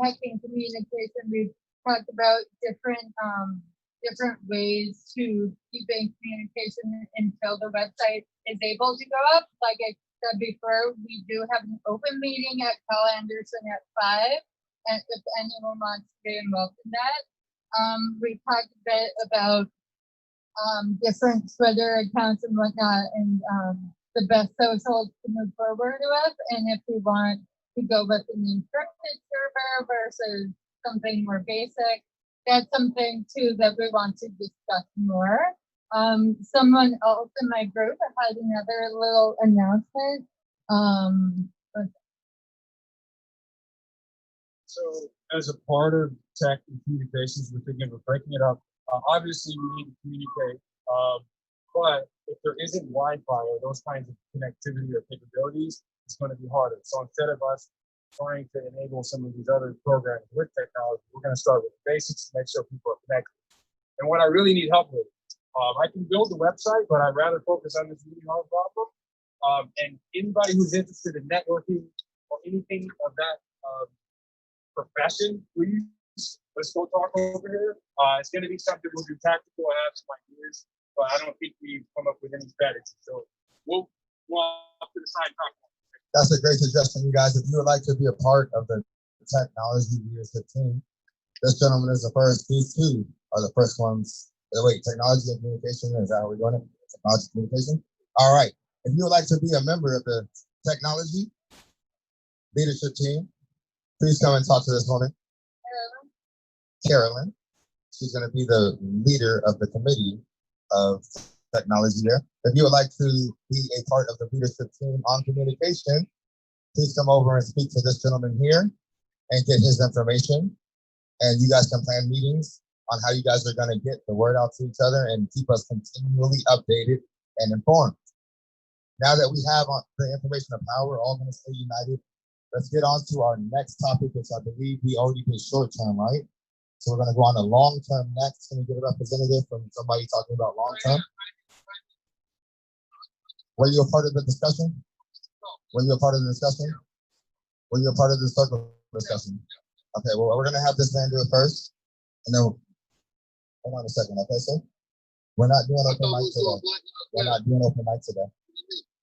Speaker 5: hacking communication, we've talked about different ways to keep in communication until the website is able to go up. Like I said before, we do have an open meeting at Cal Anderson at 5, and if anyone wants to be involved in that. We talked a bit about different Twitter accounts and whatnot, and the best socials to move forward with, and if we want to go with an encrypted server versus something more basic, that's something too that we want to discuss more. Someone else in my group had another little announcement.
Speaker 18: So as a part of tech and communications, we're thinking of breaking it up. Obviously, we need to communicate, but if there isn't Wi-Fi or those kinds of connectivity or capabilities, it's going to be harder. So instead of us trying to enable some of these other programs with technology, we're going to start with the basics to make sure people are connected. And what I really need help with, I can build the website, but I'd rather focus on this really hard problem. And anybody who's interested in networking or anything of that profession, please, let's go talk over here. It's going to be something we'll do tactical. I have some ideas, but I don't think we've come up with any strategy. So we'll up to the side talk.
Speaker 2: That's a great suggestion, you guys. If you would like to be a part of the technology leadership team, this gentleman is the first. These two are the first ones. Wait, technology and communication, is that how we're doing it? Technology and communication? All right. If you would like to be a member of the technology leadership team, please come and talk to this woman, Carolyn. She's going to be the leader of the committee of technology there. If you would like to be a part of the leadership team on communication, please come over and speak to this gentleman here and get his information. And you guys can plan meetings on how you guys are going to get the word out to each other and keep us continually updated and informed. Now that we have the information of how we're all going to stay united, let's get on to our next topic, which I believe we already did short term, right? So we're going to go on to long term next. Can we get a representative from somebody talking about long term? Were you a part of the discussion? Were you a part of the discussion? Were you a part of the circle discussion? Okay, well, we're going to have this man do it first. And then, hold on a second, okay, sir? We're not doing open mic today. We're not doing open mic today.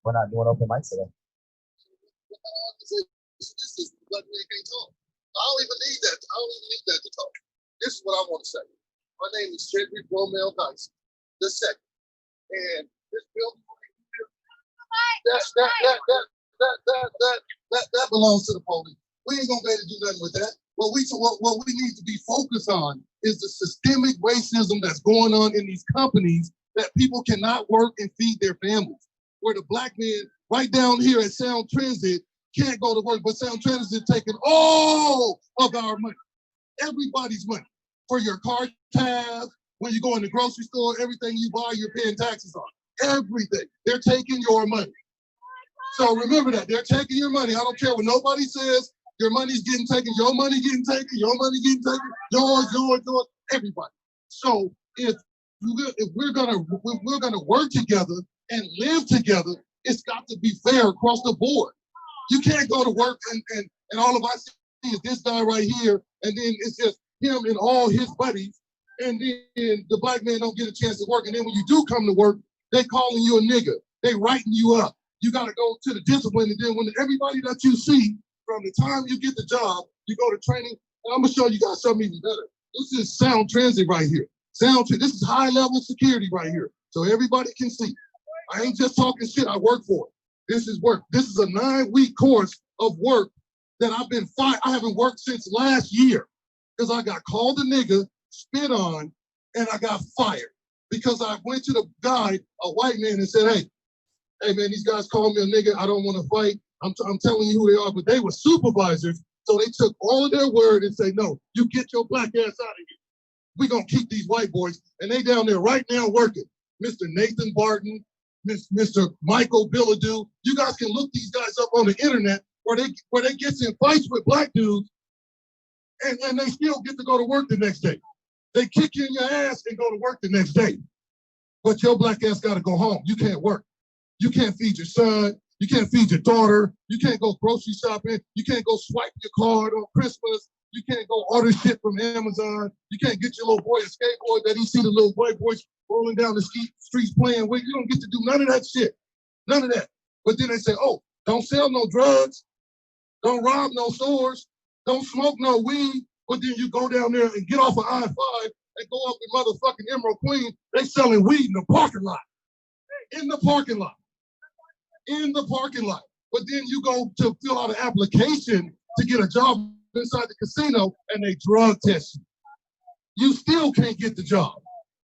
Speaker 2: We're not doing open mic today.
Speaker 19: This is what we can't talk. I don't even need that. I don't even need that to talk. This is what I want to say. My name is Cedric Romel Dyson, the second. And this building that belongs to the police. We ain't gonna be able to do nothing with that. What we need to be focused on is the systemic racism that's going on in these companies that people cannot work and feed their families. Where the black man right down here at Sound Transit can't go to work, but Sound Transit is taking all of our money, everybody's money, for your car tab, when you go in the grocery store, everything you buy, you're paying taxes on. Everything. They're taking your money. So remember that. They're taking your money. I don't care what nobody says. Your money's getting taken. Your money getting taken. Your money getting taken. Yours, everybody. So if we're gonna work together and live together, it's got to be fair across the board. You can't go to work and all of us see is this guy right here, and then it's just him and all his buddies, and then the black man don't get a chance to work. And then when you do come to work, they calling you a nigga. They writing you up. You got to go to the discipline, and then when everybody that you see, from the time you get the job, you go to training, and I'm gonna show you guys something even better. This is Sound Transit right here. This is high level security right here, so everybody can see. I ain't just talking shit. I work for it. This is work. This is a 9-week course of work that I've been fired. I haven't worked since last year because I got called a nigga, spit on, and I got fired because I went to the guy, a white man, and said, hey man, these guys call me a nigga. I don't want to fight. I'm telling you who they are, but they were supervisors. So they took all of their word and say, no, you get your black ass out of here. We're going to keep these white boys. And they down there right now working. Mr. Nathan Barton, Mr. Michael Billadu. You guys can look these guys up on the internet where they get in fights with black dudes and they still get to go to work the next day. They kick you in your ass and go to work the next day. But your black ass gotta go home. You can't work. You can't feed your son. You can't feed your daughter. You can't go grocery shopping. You can't go swipe your card on Christmas. You can't go order shit from Amazon. You can't get your little boy a skateboard that he see the little white boys rolling down the streets playing with. You don't get to do none of that shit. None of that. But then they say, oh, don't sell no drugs. Don't rob no stores. Don't smoke no weed. But then you go down there and get off of I-5 and go up in motherfucking Emerald Queen. They selling weed in the parking lot. In the parking lot. In the parking lot. But then you go to fill out an application to get a job inside the casino and they drug test you. You still can't get the job.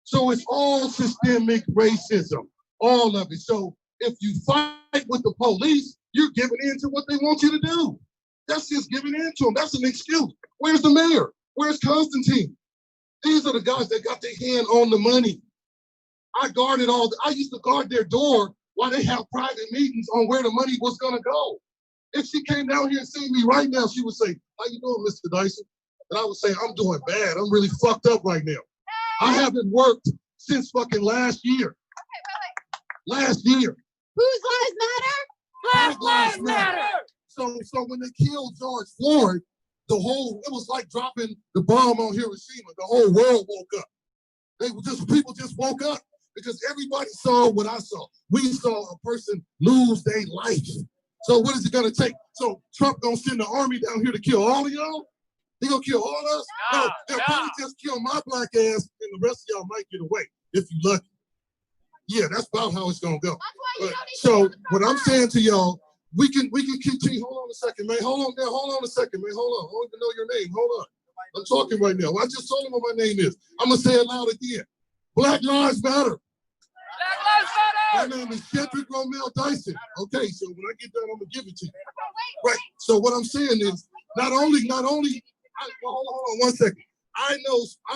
Speaker 19: So it's all systemic racism, all of it. So if you fight with the police, you're giving in to what they want you to do. That's just giving in to them. That's an excuse. Where's the mayor? Where's Constantine? These are the guys that got their hand on the money. I used to guard their door while they have private meetings on where the money was gonna go. If she came down here and seen me right now, she would say, how you doing, Mr. Dyson? And I would say, I'm doing bad. I'm really fucked up right now. I haven't worked since fucking last year. Last year.
Speaker 3: Whose lives matter?
Speaker 19: Black lives matter. So when they killed George Floyd, it was like dropping the bomb on Hiroshima. The whole world woke up. People just woke up because everybody saw what I saw. We saw a person lose their life. So what is it gonna take? So Trump gonna send the army down here to kill all of y'all? He gonna kill all of us? No, they'll probably just kill my black ass and the rest of y'all might get away if you lucky. Yeah, that's about how it's gonna go. So what I'm saying to y'all, we can continue. Hold on a second, man. Hold on a second, man. Hold on. I don't even know your name. Hold on. I'm talking right now. I just told him what my name is. I'm gonna say it loud again. Black Lives Matter.
Speaker 4: Black Lives Matter.
Speaker 19: My name is Cedric Romel Dyson. Okay, so when I get done, I'm gonna give it to you. Right. So what I'm saying is, not only. Hold on 1 second. I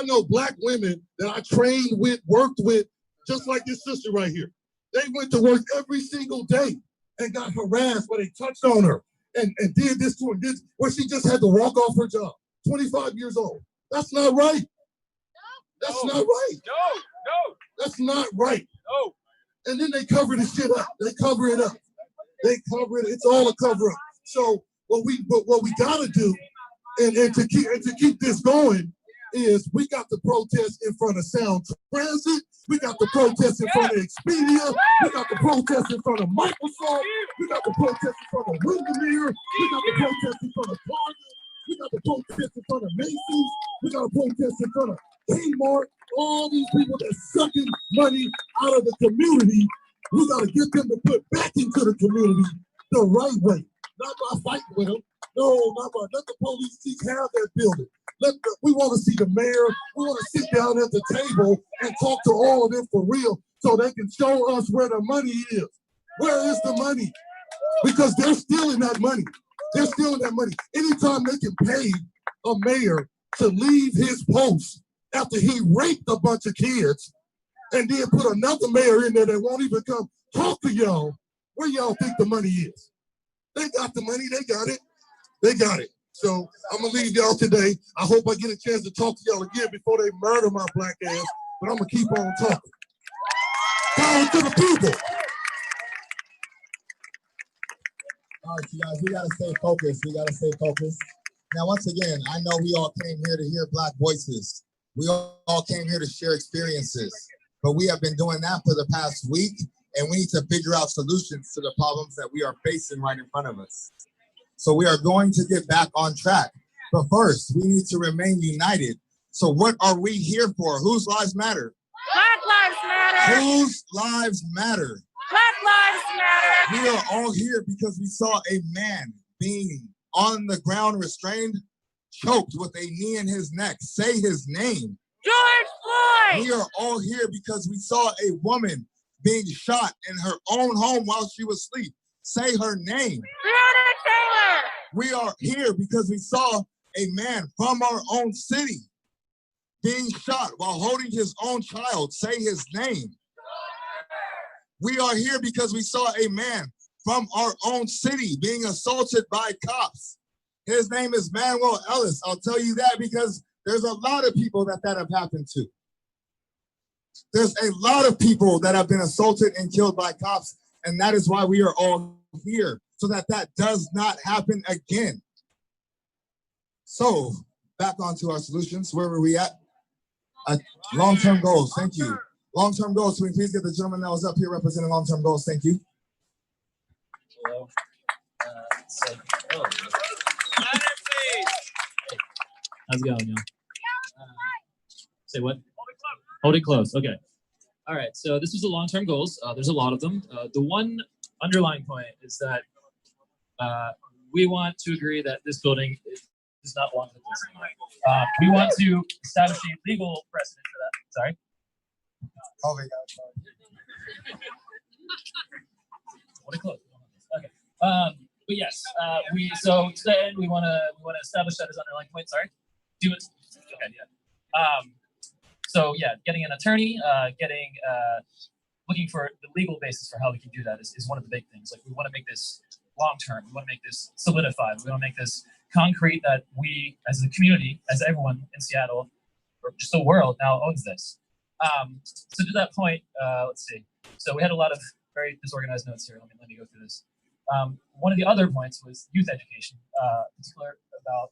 Speaker 19: know black women that I trained with, worked with, just like this sister right here. They went to work every single day and got harassed where they touched on her and did this to her, where she just had to walk off her job. 25 years old. That's not right. That's not right.
Speaker 4: No.
Speaker 19: That's not right.
Speaker 4: No.
Speaker 19: And then they cover this shit up. They cover it up. It's all a cover up. So what we gotta do, and to keep this going, is we got the protest in front of Sound Transit. We got the protest in front of Expedia. We got the protest in front of Microsoft. We got the protest in front of Windermere. We got the protest in front of Target. We got the protest in front of Macy's. We got a protest in front of Kmart. All these people that's sucking money out of the community, we got to get them to put back into the community the right way. Not by fighting with them. No, not by. Let the police chief have that building. We want to see the mayor. We want to sit down at the table and talk to all of them for real so they can show us where the money is. Where is the money? Because they're stealing that money. They're stealing that money. Anytime they can pay a mayor to leave his post after he raped a bunch of kids and then put another mayor in there that won't even come talk to y'all, where y'all think the money is? They got the money. They got it. They got it. So I'm going to leave y'all today. I hope I get a chance to talk to y'all again before they murder my black ass, but I'm going to keep on talking. Power to the people.
Speaker 2: All right, you guys, we got to stay focused. We got to stay focused. Now, once again, I know we all came here to hear Black voices. We all came here to share experiences, but we have been doing that for the past week, and we need to figure out solutions to the problems that we are facing right in front of us. So we are going to get back on track. But first, we need to remain united. So what are we here for? Whose lives matter?
Speaker 4: Black Lives Matter.
Speaker 2: Whose lives matter?
Speaker 4: Black Lives Matter.
Speaker 2: We are all here because we saw a man being on the ground restrained, choked with a knee in his neck. Say his name.
Speaker 4: George Floyd.
Speaker 2: We are all here because we saw a woman being shot in her own home while she was asleep. Say her name.
Speaker 4: Breonna Taylor.
Speaker 2: We are here because we saw a man from our own city being shot while holding his own child. Say his name. We are here because we saw a man from our own city being assaulted by cops. His name is Manuel Ellis. I'll tell you that because There's a lot of people that have happened to. There's a lot of people that have been assaulted and killed by cops, and that is why we are all here, so that that does not happen again. So, back onto our solutions. Where were we at? Long-term goals. Thank you. Long-term goals. Can we please get the gentleman that was up here representing long-term goals? Thank you.
Speaker 20: Hello. How's it going, y'all? Say what? Hold it close. Okay. All right. So this is the long-term goals. There's a lot of them. The one underlying point is that we want to agree that this building does not belong to the police. We want to establish a legal precedent for that. Sorry.
Speaker 2: Oh my God.
Speaker 20: Hold it close. Okay. But yes, so to that end, we want to establish that as underlying point. Sorry. Do it. Okay. Yeah. So yeah, getting an attorney, looking for the legal basis for how we can do that is one of the big things. Like we want to make this long term. We want to make this solidified. We want to make this concrete that we, as a community, as everyone in Seattle, or just the world now owns this. So to that point, let's see. So we had a lot of very disorganized notes here. Let me go through this. One of the other points was youth education, particular about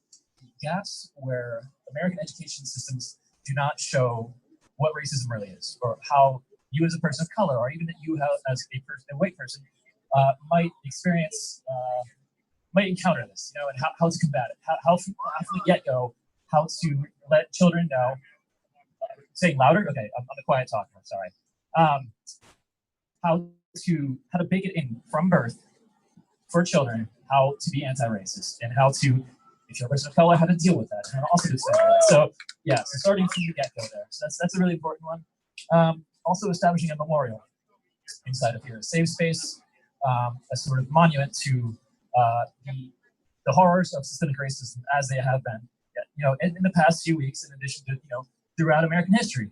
Speaker 20: gaps where American education systems do not show what racism really is, or how you as a person of color, or even that you have, as a white person, might experience, might encounter this, and how to combat it, how from the get-go, how to let children know. Saying louder? Okay, I'm the quiet talker, I'm sorry. How to bake it in from birth for children, how to be anti-racist, and how to, if you're a person of color, how to deal with that, and also to study that. So yeah, so starting from the get-go there. So that's a really important one. Also establishing a memorial inside of here, a safe space, a sort of monument to the horrors of systemic racism as they have been, in the past few weeks, in addition to, throughout American history.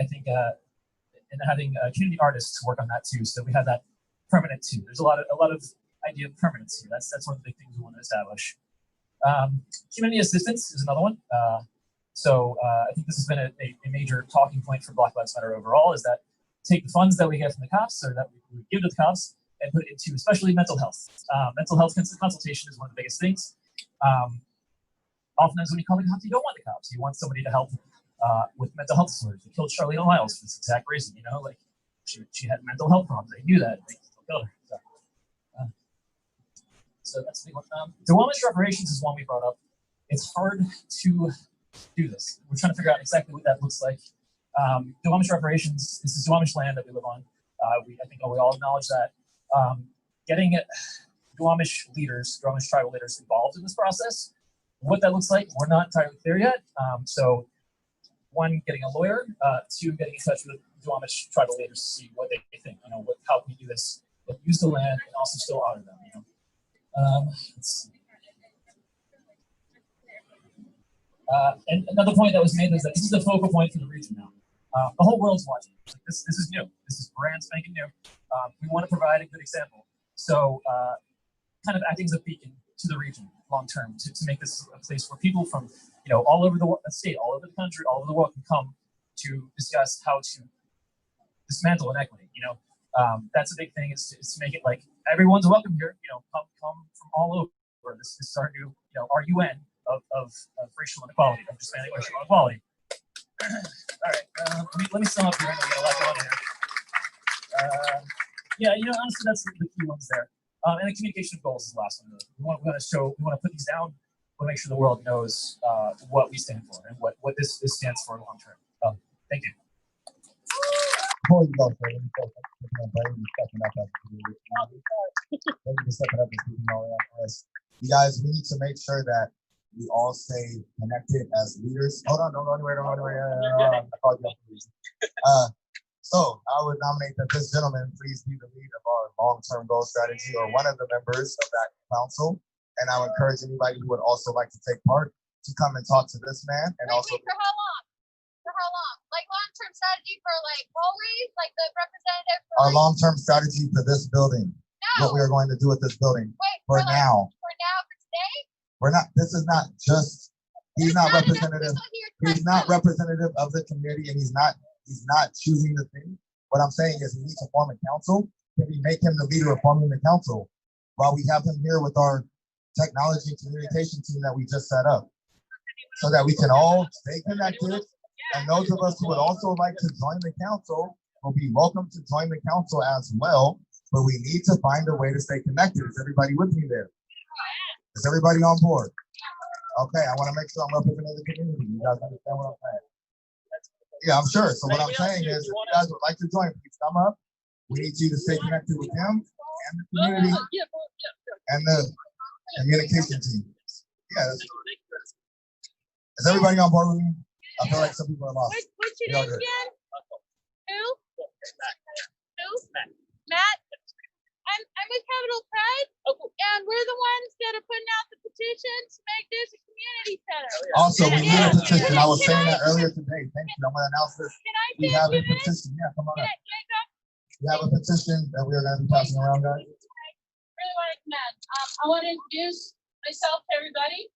Speaker 20: I think, and having community artists work on that too, so we have that permanent too. There's a lot of idea of permanence here. That's one of the big things we want to establish. Community assistance is another one. So I think this has been a major talking point for Black Lives Matter overall, is that take the funds that we get from the cops, or that we give to the cops, and put it into especially mental health. Mental health consultation is one of the biggest things. Oftentimes when you call the cops, you don't want the cops. You want somebody to help with mental health disorders. They killed Charlie Miles for this exact reason, like she had mental health problems. They knew that. They still killed her. So that's the big one. Duwamish reparations is one we brought up. It's hard to do this. We're trying to figure out exactly what that looks like. Duwamish reparations, this is Duwamish land that we live on. I think we all acknowledge that. Getting Duwamish leaders, Duwamish tribal leaders involved in this process, what that looks like, we're not entirely clear yet. So one, getting a lawyer, two, getting in touch with Duwamish tribal leaders to see what they think, how can we do this, use the land and also still honor them, let's see. And another point that was made is that this is the focal point for the region now. The whole world's watching. This is new. This is brand spanking new. We want to provide a good example. So kind of acting as a beacon to the region long term to make this a place where people from all over the state, all over the country, all over the world can come to discuss how to dismantle inequity. That's a big thing, is to make it like everyone's welcome here. Come from all over. This is our new our UN of racial inequality, of Hispanic racial inequality. All right, let me sum up here. I know we got a lot going here. Yeah, honestly, that's the key ones there. And the communication of goals is the last one. We want to put these down. We want to make sure the world knows what we stand for and what this stands for long term. Thank you.
Speaker 2: Before you go, sir, let me say thank you for stepping up as thank you for stepping up and speaking all that for us. You guys, we need to make sure that we all stay connected as leaders. Hold on, don't go anywhere, don't go anywhere. I called you up for a reason. So I would nominate that this gentleman please be the lead of our long-term goal strategy, or one of the members of that council. And I would encourage anybody who would also like to take part to come and talk to this man. And
Speaker 3: Wait,
Speaker 2: also
Speaker 3: for how long? For how long? Like long-term strategy for always, like the representative for
Speaker 2: our long-term strategy for this building. No. What we are going to do with this building.
Speaker 3: Wait,
Speaker 2: for now.
Speaker 3: For now, for today?
Speaker 2: We're not. This is not just He's not representative. He's not representative of the community, and he's not choosing the thing. What I'm saying is, we need to form a council. Can we make him the leader of forming the council while we have him here with our technology and communication team that we just set up, so that we can all stay connected? And those of us who would also like to join the council will be welcome to join the council as well. But we need to find a way to stay connected. Is everybody with me there? Is everybody on board? Okay, I want to make sure I'm representing the community. You guys understand what I'm saying? Yeah, I'm sure. So what I'm saying is, if you guys would like to join, please come up. We need you to stay connected with him and the community and the communication team. Yeah. Is everybody on board with me? I feel like some people are lost.
Speaker 3: What's your name again? Who? Matt? I'm with Captiol Pride, and we're the ones that are putting out the petition to make this a community center.
Speaker 2: Also, we need a petition. I was saying that earlier today. Thank you. I'm going to announce this. We have a petition. Yeah, come on up. We have a petition that we are going to be passing around, guys.
Speaker 1: Really want to commend. I want to introduce myself to everybody.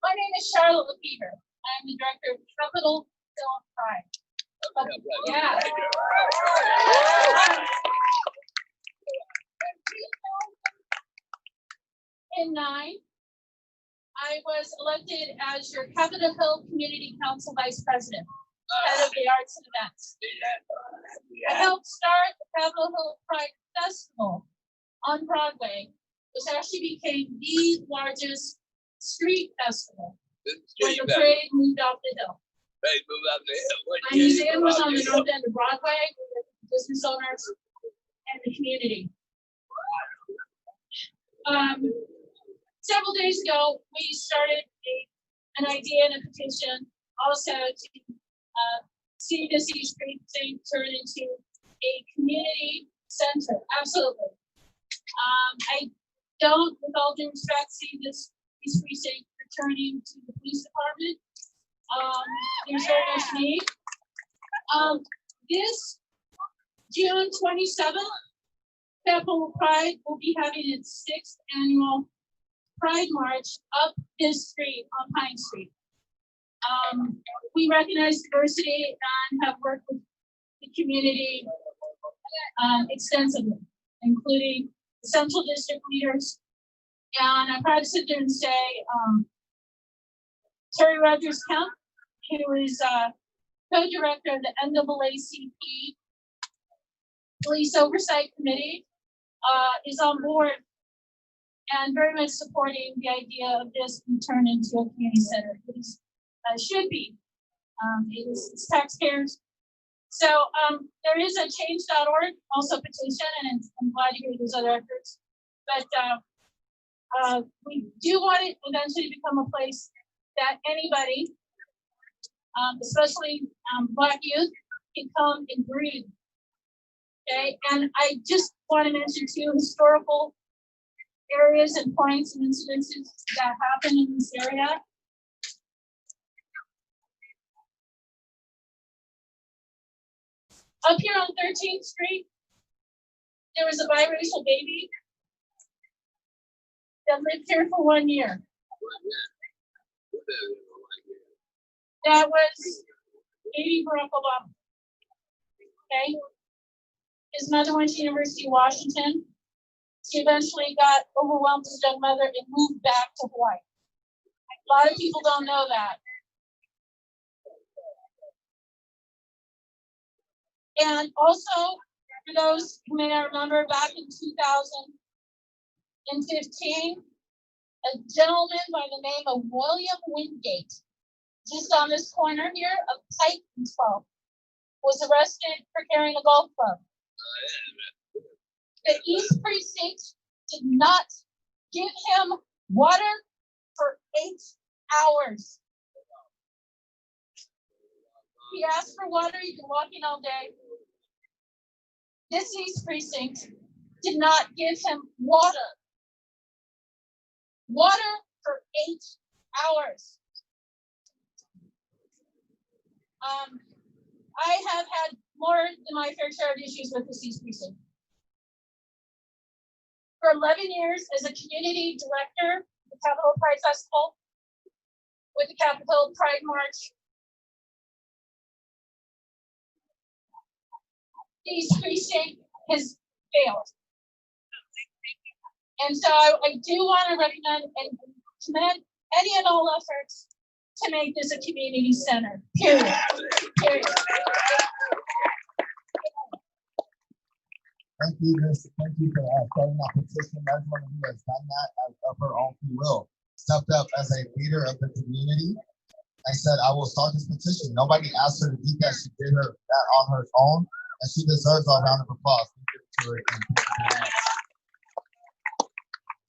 Speaker 1: My name is Charlotte Lefevre. I'm the director of Captiol Hill Pride. Yeah. In 9, I was elected as your Captiol Hill Community Council Vice President, head of the arts and events. I helped start the Captiol Hill Pride Festival on Broadway, which actually became the largest street festival when the parade moved off the hill. My museum was on the north end of Broadway with business owners and the community. Several days ago, we started an idea and a petition also to see this East Precinct turn into a community center. Absolutely. I don't, with all due respect, see this East Precinct returning to the police department. There's very much need. This June 27th, Captiol Pride will be having its 6th annual Pride March up this street on Pine Street. We recognize diversity and have worked with the community extensively, including the Central District leaders. And I'm proud to sit there and say, Terry Rogers Kemp, who is co-director of the NAACP Police Oversight Committee, is on board and very much supporting the idea of this being turned into a community center. It is, should be. It is it's taxpayers. So there is a change.org also petition, and I'm glad to hear there's other efforts. But we do want it eventually to become a place that anybody, especially Black youth, can come and breathe. Okay, and I just want to mention 2 historical areas and points and incidences that happen in this area. Up here on 13th Street, there was a biracial baby that lived here for 1 year. That was baby Barack Obama. Okay. His mother went to University of Washington. She eventually got overwhelmed as a young mother and moved back to Hawaii. A lot of people don't know that. And also, for those who may not remember, back in 2015, a gentleman by the name of William Wingate, just on this corner here of Pike and 12, was arrested for carrying a golf club. The East Precinct did not give him water for 8 hours. He asked for water, he'd been walking all day. This East Precinct did not give him water. Water for 8 hours. I have had more than my fair share of issues with this East Precinct. For 11 years as a community director of the Captiol Pride Festival with the
Speaker 21: Capitol Hill Pride March. East Precinct has failed. And so I do want to recommend and commend any and all efforts to make this a community center, period. Period.
Speaker 2: Thank you, thank you for starting that petition. Everyone who has done that of her own free will stepped up as a leader of the community and said, I will start this petition. Nobody asked her to do that. She did that on her own, and she deserves a round of applause. We give it to her, and thank you very much.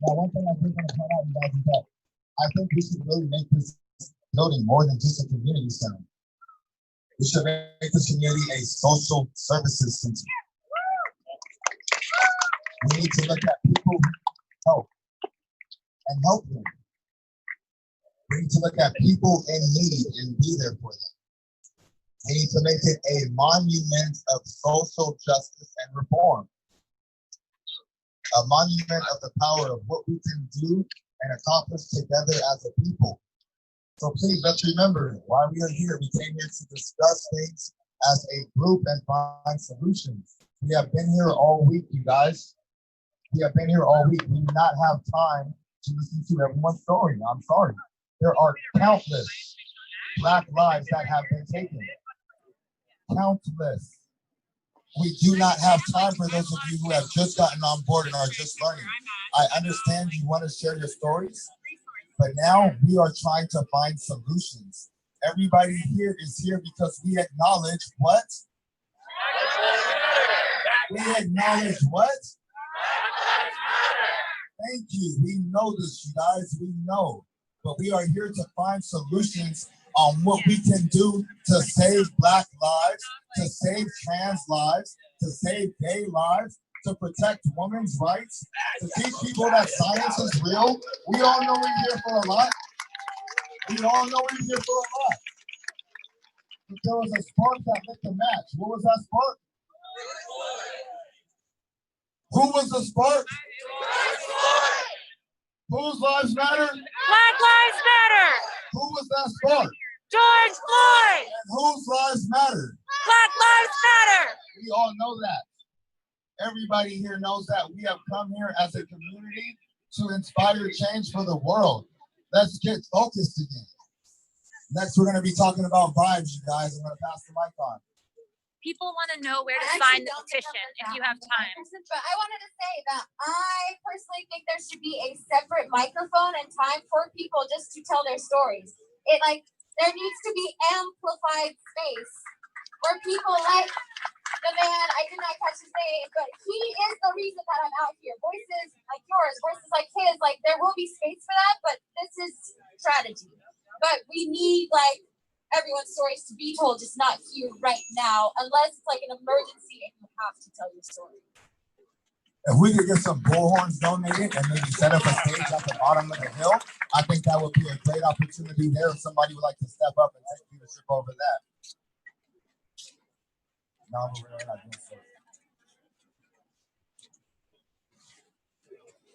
Speaker 2: Now, one thing I do want to point out, you guys, is that I think we should really make this building more than just a community center. We should make this community a social services center. We need to look at people who help and help them. We need to look at people in need and be there for them. We need to make it a monument of social justice and reform. A monument of the power of what we can do and accomplish together as a people. So please, let's remember why we are here. We came here to discuss things as a group and find solutions. We have been here all week, you guys. We have been here all week. We do not have time to listen to everyone's story. I'm sorry. There are countless Black lives that have been taken. Countless. We do not have time for those of you who have just gotten on board and are just learning. I understand you want to share your stories, but now we are trying to find solutions. Everybody here is here because we acknowledge what? We acknowledge what? Thank you. We know this, you guys. We know. But we are here to find solutions on what we can do to save Black lives, to save trans lives, to save gay lives, to protect women's rights, to teach people that science is real. We all know we're here for a lot. We all know we're here for a lot. But there was a spark that lit the match. What was that spark? Who was the spark? Whose lives matter?
Speaker 22: Black Lives Matter.
Speaker 2: Who was that spark?
Speaker 22: George Floyd.
Speaker 2: And whose lives matter?
Speaker 22: Black Lives Matter.
Speaker 2: We all know that. Everybody here knows that. We have come here as a community to inspire change for the world. Let's get focused again. Next, we're going to be talking about vibes, you guys. I'm going to pass the mic on.
Speaker 22: People want to know where to sign the petition if you have time.
Speaker 3: But I wanted to say that I personally think there should be a separate microphone and time for people just to tell their stories. There needs to be amplified space where people like the man, I did not catch his name, but he is the reason that I'm out here. Voices like yours, voices like his, there will be space for that, but this is strategy. But we need everyone's stories to be told, just not here right now, unless it's an emergency and you have to tell your story.
Speaker 2: If we could get some bullhorns donated and maybe set up a stage at the bottom of the hill, I think that would be a great opportunity there if somebody would like to step up and take leadership over that. No, we're really not doing so.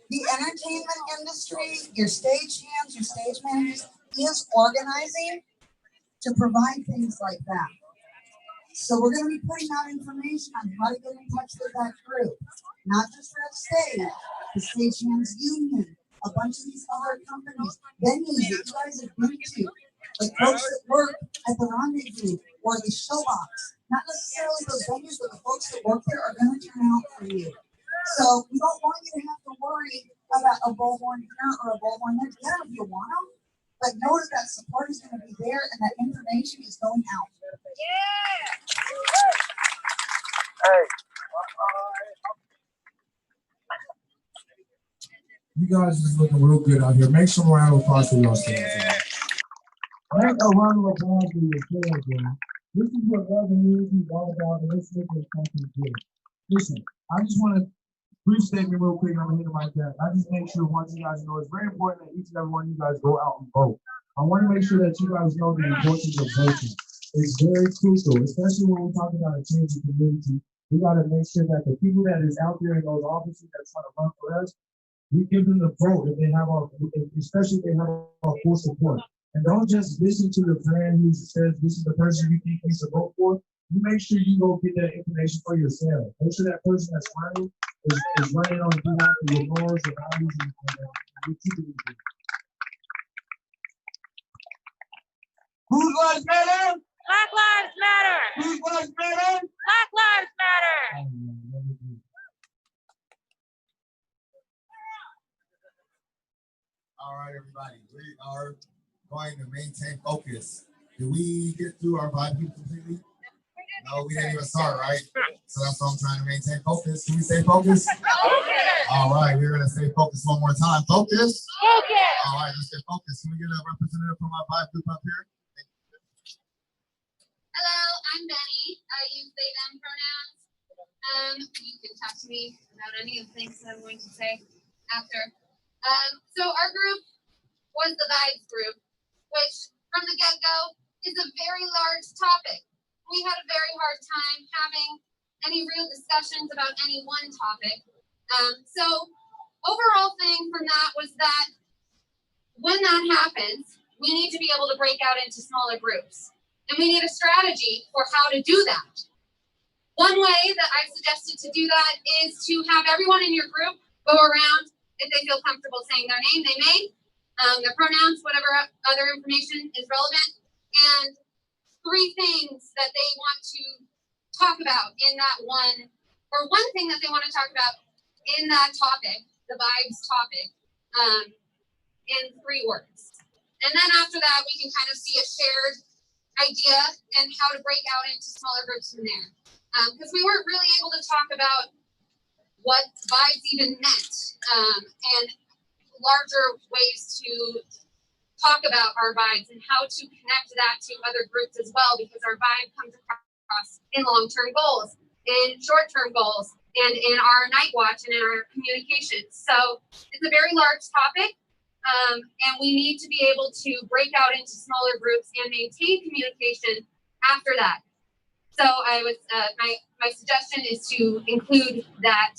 Speaker 23: The entertainment industry, your stage hands, your stage managers, is organizing to provide things like that. So we're going to be putting out information on how to get in touch with that group, not just Red Stage, the Stage Hands Union, a bunch of these other companies, venues that you guys have been to, like folks that work at the Rendezvous or the Showbox. Not necessarily those venues, but the folks that work there are going to turn out for you. So we don't want you to have to worry about a bullhorn here or a bullhorn there. Get them if you want them, but know that support is going to be there and that information is going out.
Speaker 3: Yeah.
Speaker 4: Hey.
Speaker 2: You guys is looking real good out here. Make some round of applause for yourselves. Make a round of applause for yourselves, man. This is what love and unity is all about, and let's look at something good. Listen, I just want to brief statement real quick. I'm gonna hit it like that. I just make sure once you guys know it's very important that each and every one of you guys go out and vote. I want to make sure that you guys know the importance of voting. It's very crucial, especially when we're talking about a change in community. We got to make sure that the people that is out there in those offices that's trying to run for us, we give them the vote if they have our, especially if they have our full support.
Speaker 18: And don't just listen to the friend who says this is the person you think you should vote for. You make sure you go get that information for yourself. Make sure that person that's running is running on behalf of your morals, your values, and what you believe in.
Speaker 4: Whose lives matter?
Speaker 22: Black Lives Matter!
Speaker 4: Whose lives matter?
Speaker 22: Black Lives Matter!
Speaker 2: All right, everybody, we are going to maintain focus. Did we get through our 5 people completely? No, we didn't even start, right? So that's why I'm trying to maintain focus. Can we stay focused? All right, we're gonna stay focused one more time. Focus. All right, let's stay focused. Can we get a representative from our 5 group up here?
Speaker 3: Hello, I'm Benny. I use they, them pronouns. You can talk to me about any of the things that I'm going to say after. So our group was the vibes group, which from the get-go is a very large topic. We had a very hard time having any real discussions about any one topic. So overall thing from that was that when that happens, we need to be able to break out into smaller groups. And we need a strategy for how to do that. One way that I suggested to do that is to have everyone in your group go around. If they feel comfortable saying their name, they may. Their pronouns, whatever other information is relevant. And 3 things that they want to talk about in that one, or one thing that they want to talk about in that topic, the vibes topic, in 3 words. And then after that, we can kind of see a shared idea and how to break out into smaller groups from there. Because we weren't really able to talk about what vibes even meant, and larger ways to talk about our vibes and how to connect that to other groups as well, because our vibe comes across in long-term goals, in short-term goals, and in our Nightwatch and in our communications. So it's a very large topic, and we need to be able to break out into smaller groups and maintain communication after that. So I was my suggestion is to include that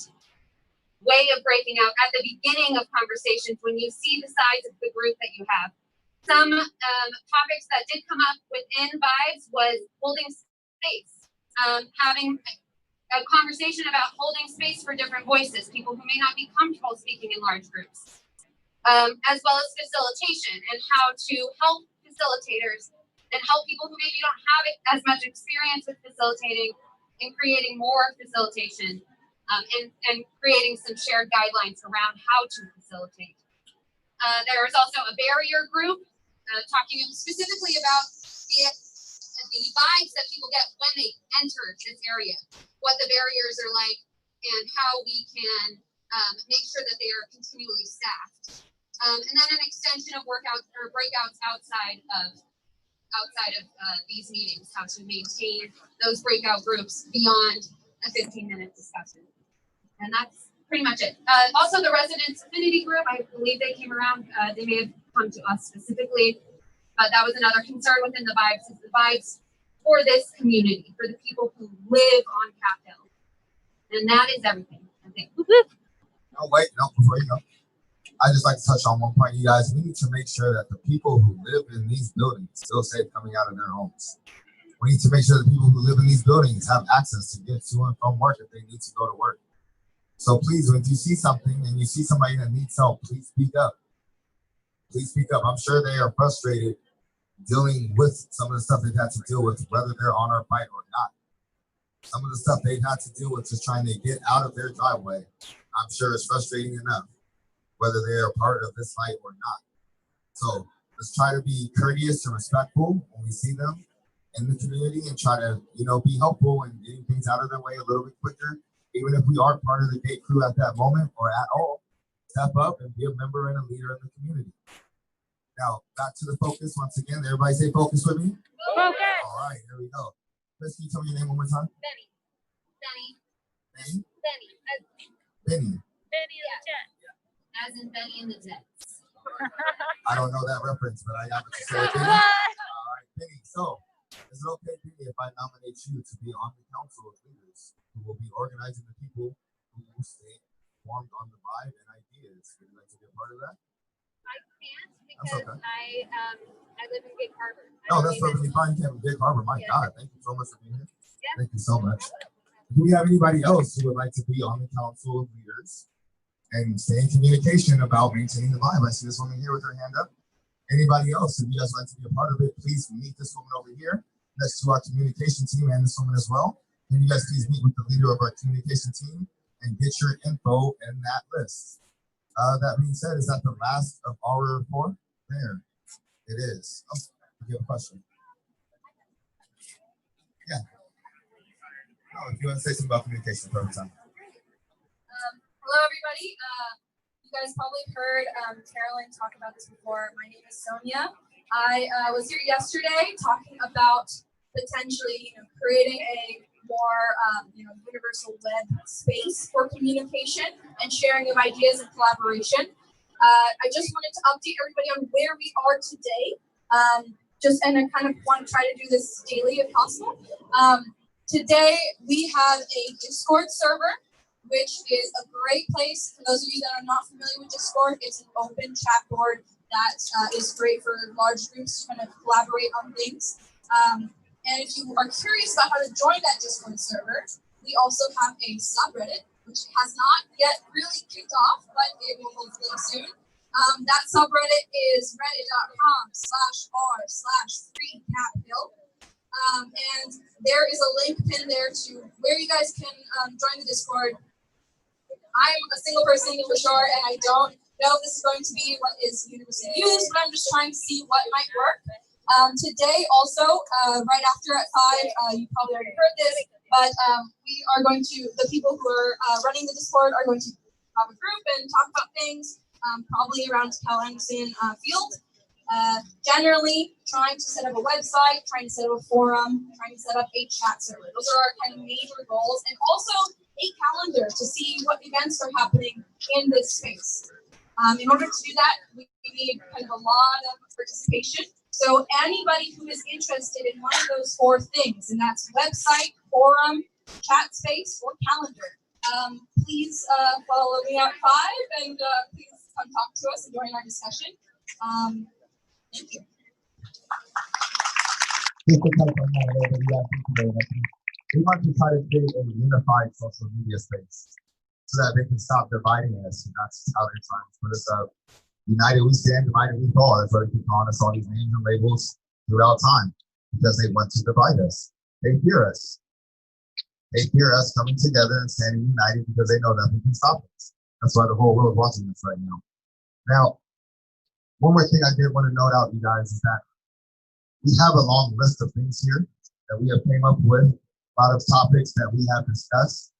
Speaker 3: way of breaking out at the beginning of conversations when you see the size of the group that you have. Some topics that did come up within vibes was holding space, having a conversation about holding space for different voices, people who may not be comfortable speaking in large groups, as well as facilitation and how to help facilitators and help people who maybe don't have as much experience with facilitating and creating more facilitation, and creating some shared guidelines around how to facilitate. There was also a barrier group talking specifically about the vibes that people get when they enter this area, what the barriers are like, and how we can make sure that they are continually staffed. And then an extension of workouts or breakouts outside of these meetings, how to maintain those breakout groups beyond a 15-minute discussion. And that's pretty much it. Also, the Residents Affinity Group, I believe they came around. They may have come to us specifically, but that was another concern within the vibes, is the vibes for this community, for the people who live on Captiol. And that is everything, I think.
Speaker 2: No, wait, no, before you go. I just like to touch on one point, you guys. We need to make sure that the people who live in these buildings feel safe coming out of their homes. We need to make sure the people who live in these buildings have access to get to and from work if they need to go to work. So please, if you see something and you see somebody that needs help, please speak up. Please speak up. I'm sure they are frustrated dealing with some of the stuff they've had to deal with, whether they're on our bike or not. Some of the stuff they've had to deal with just trying to get out of their driveway, I'm sure is frustrating enough, whether they are part of this fight or not. So let's try to be courteous and respectful when we see them in the community and try to, be helpful in getting things out of their way a little bit quicker. Even if we aren't part of the gate crew at that moment or at all, step up and be a member and a leader in the community. Now, back to the focus once again. Everybody say focus with me.
Speaker 22: Focus.
Speaker 2: All right, here we go. Miss, can you tell me your name one more time?
Speaker 3: Benny. Benny.
Speaker 2: Benny?
Speaker 3: Benny.
Speaker 2: Benny.
Speaker 22: Benny and the Jet.
Speaker 3: As in Benny and the Jets.
Speaker 2: I don't know that reference, but I got what you said, Benny. All right, Benny. So, is it okay, Benny, if I nominate you to be on the council of leaders who will be organizing the people who will stay formed on the vibe and ideas? Would you like to be a part of that?
Speaker 3: I can't because
Speaker 2: okay.
Speaker 3: I live in Gig Harbor.
Speaker 2: No, that's perfectly fine. You can't Big Harbor. My God, thank you so much for being here. Thank you so much. Do we have anybody else who would like to be on the council of leaders and stay in communication about maintaining the vibe? I see this woman here with her hand up. Anybody else, if you guys would like to be a part of it, please meet this woman over here next to our communication team and this woman as well. Can you guys please meet with the leader of our communication team and get your info in that list? That being said, is that the last of our report? There, it is. Oh, you have a question? Yeah. No, if you want to say something about communication, perfect time.
Speaker 6: Hello, everybody. You guys probably heard Carolyn talk about this before. My name is Sonia. I was here yesterday talking about potentially, creating a more, universal web space for communication and sharing of ideas and collaboration. I just wanted to update everybody on where we are today. And I kind of want to try to do this daily if possible. Today we have a Discord server, which is a great place. For those of you that are not familiar with Discord, it's an open chat board that is great for large groups to kind of collaborate on things. And if you are curious about how to join that Discord server, we also have a subreddit, which has not yet really kicked off, but it will hopefully soon. That subreddit is reddit.com/r/freecaphill. And there is a link pinned there to where you guys can join the Discord. I'm a single person for sure, and I don't know if this is going to be what is universally used, but I'm just trying to see what might work. Today also, right after at 5, you probably already heard this, but we are going to, the people who are running the Discord are going to have a group and talk about things, probably around Cal Anderson Field. Generally trying to set up a website, trying to set up a forum, trying to set up a chat server. Those are our kind of major goals, and also a calendar to see what events are happening in this space. In order to do that, we need kind of a lot of participation. So anybody who is interested in one of those 4 things, and that's website, forum, chat space, or calendar, please follow me at 5, and please come talk to us and join our discussion. Thank you.
Speaker 2: We want to try to create a unified social media space so that they can stop dividing us, and that's how they're trying to put us up. United we stand, divided we fall. That's why they keep calling us all these names and labels throughout time, because they want to divide us. They fear us. They fear us coming together and standing united because they know nothing can stop us. That's why the whole world is watching us right now. Now, one more thing I did want to note out, you guys, is that we have a long list of things here that we have came up with, a lot of topics that we have discussed,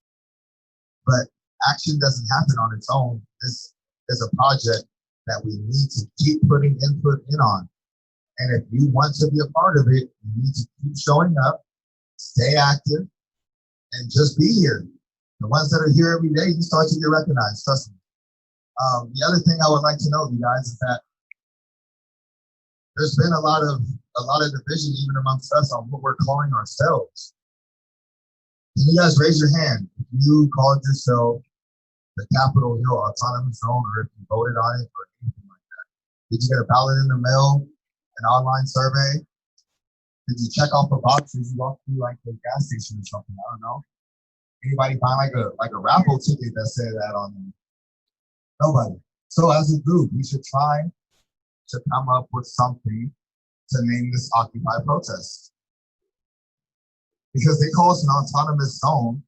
Speaker 2: but action doesn't happen on its own. This is a project that we need to keep putting input in on. And if you want to be a part of it, you need to keep showing up, stay active, and just be here. The ones that are here every day, you start to get recognized, trust me. The other thing I would like to know, you guys, is that there's been a lot of division even amongst us on what we're calling ourselves. Can you guys raise your hand if you called yourself the Captiol Hill Autonomous Zone, or if you voted on it, or anything like that? Did you get a ballot in the mail, an online survey? Did you check off the boxes? You walked through like the gas station or something? I don't know. Anybody find like a raffle ticket that said that on there? Nobody. So as a group, we should try to come up with something to name this Occupy protest, because they call us an autonomous zone,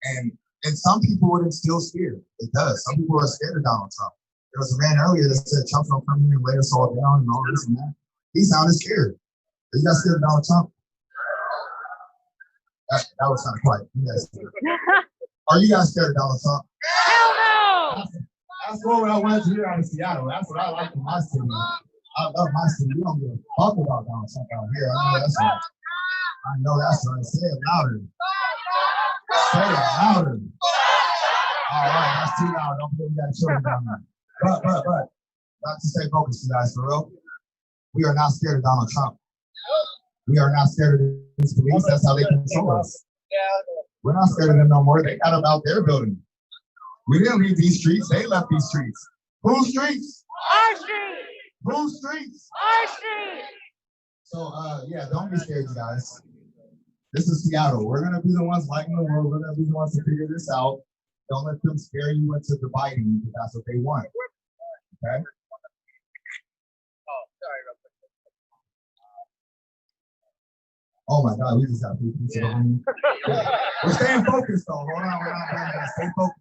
Speaker 2: and some people would instill fear. It does. Some people are scared of Donald Trump. There was a man earlier that said Trump's gonna come in and lay us all down and all this and that. He sounded scared. Are you guys scared of Donald Trump? That was kind of quiet. You guys scared? Are you guys scared of Donald Trump?
Speaker 22: Hell no!
Speaker 2: That's what I wanted to hear out of Seattle. That's what I like in my city. I love my city. We don't give a fuck about Donald Trump out here. I know that's right. Say it louder. Say it louder. All right, that's too loud. Don't forget we got children down there. But, not to stay focused, you guys, for real. We are not scared of Donald Trump. We are not scared of these police. That's how they control us. We're not scared of them no more. They got them out their building. We didn't leave these streets. They left these streets. Whose streets?
Speaker 22: Our street.
Speaker 2: Whose streets?
Speaker 4: Our street.
Speaker 2: So yeah, don't be scared, you guys. This is Seattle. We're gonna be the ones lighting the world. We're gonna be the ones to figure this out. Don't let them scare you into dividing because that's what they want. Okay? Oh my God, we just got 3 pieces of home. We're staying focused though. Hold on, we're not done yet. Stay focused.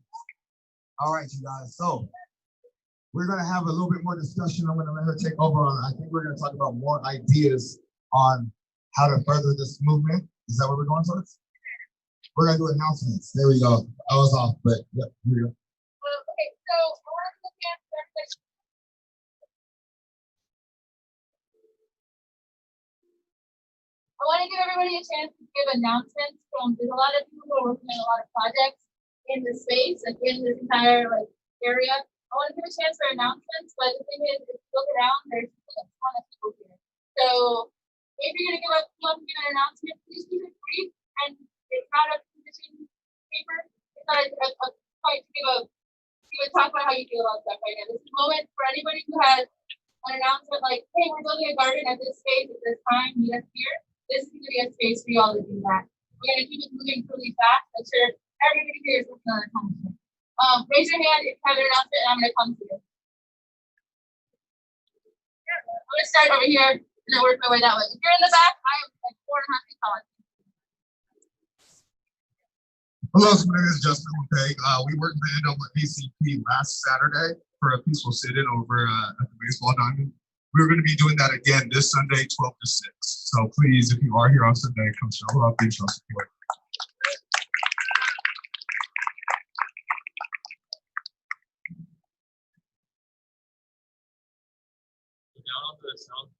Speaker 2: All right, you guys. So we're gonna have a little bit more discussion. I'm gonna let her take over on. I think we're gonna talk about more ideas on how to further this movement. Is that what we're going towards? We're gonna do announcements. There we go. I was off, but yeah, here we go.
Speaker 3: Okay, so I want to look at I want to give everybody a chance to give announcements. There's a lot of people who are working on a lot of projects in the space, like in this entire area. I want to give a chance for announcements, but the thing is, if you look around, there's a ton of people here. So if you're going to give an announcement, please keep it brief, and it's not a position paper. It's not a point to give a talk about how you feel about stuff right now. This is a moment for anybody who has an announcement like, hey, we're building a garden at this space at this time, meet us here. This is going to be a space for y'all to do that. We're going to keep it moving really fast. I'm sure everybody here is working on a accomplishment. Raise your hand if you have an announcement, and I'm going to come to you. I'm going to start over here and then work my way that way. If you're in the back, I am like 4.5 feet tall.
Speaker 19: Hello, my name is Justin Lepeg. We worked with the NAACP last Saturday for a peaceful sit-in over at the baseball diamond. We're going to be doing that again this Sunday, 12 to 6. So please, if you are here on Sunday, come show up and show support.
Speaker 18: Down on the south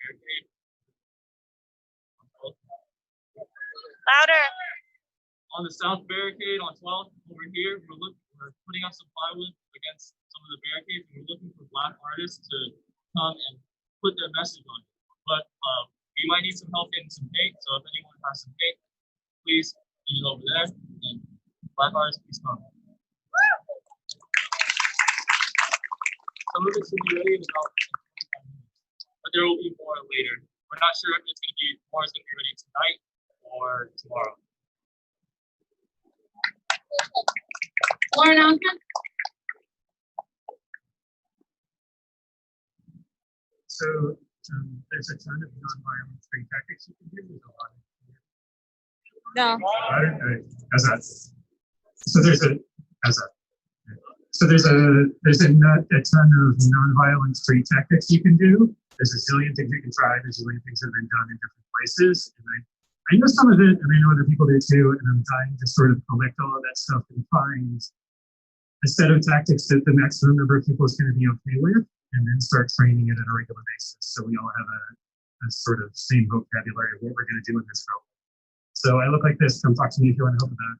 Speaker 18: barricade.
Speaker 22: Louder.
Speaker 18: On the south barricade on 12th over here, we're putting up some plywood against some of the barricades, and we're looking for Black artists to come and put their message on it. But we might need some help getting some paint, so if anyone has some paint, please be over there. And Black artists, please come. Some of it should be ready in about 25 minutes, but there will be more later. We're not sure if it's going to be more is going to be ready tonight or tomorrow.
Speaker 3: More announcements?
Speaker 7: So there's a ton of non-violent free tactics you can do with a lot of.
Speaker 22: No.
Speaker 7: How's that? So there's a ton of non-violent free tactics you can do. There's a zillion things you can try. There's a zillion things that have been done in different places. And I know some of it, and I know other people do too. And I'm dying to sort of collect all of that stuff and find a set of tactics that the maximum number of people is going to be okay with, and then start training it on a regular basis. So we all have a sort of same vocabulary of what we're going to do in this role. So I look like this. Come talk to me if you want to help with that.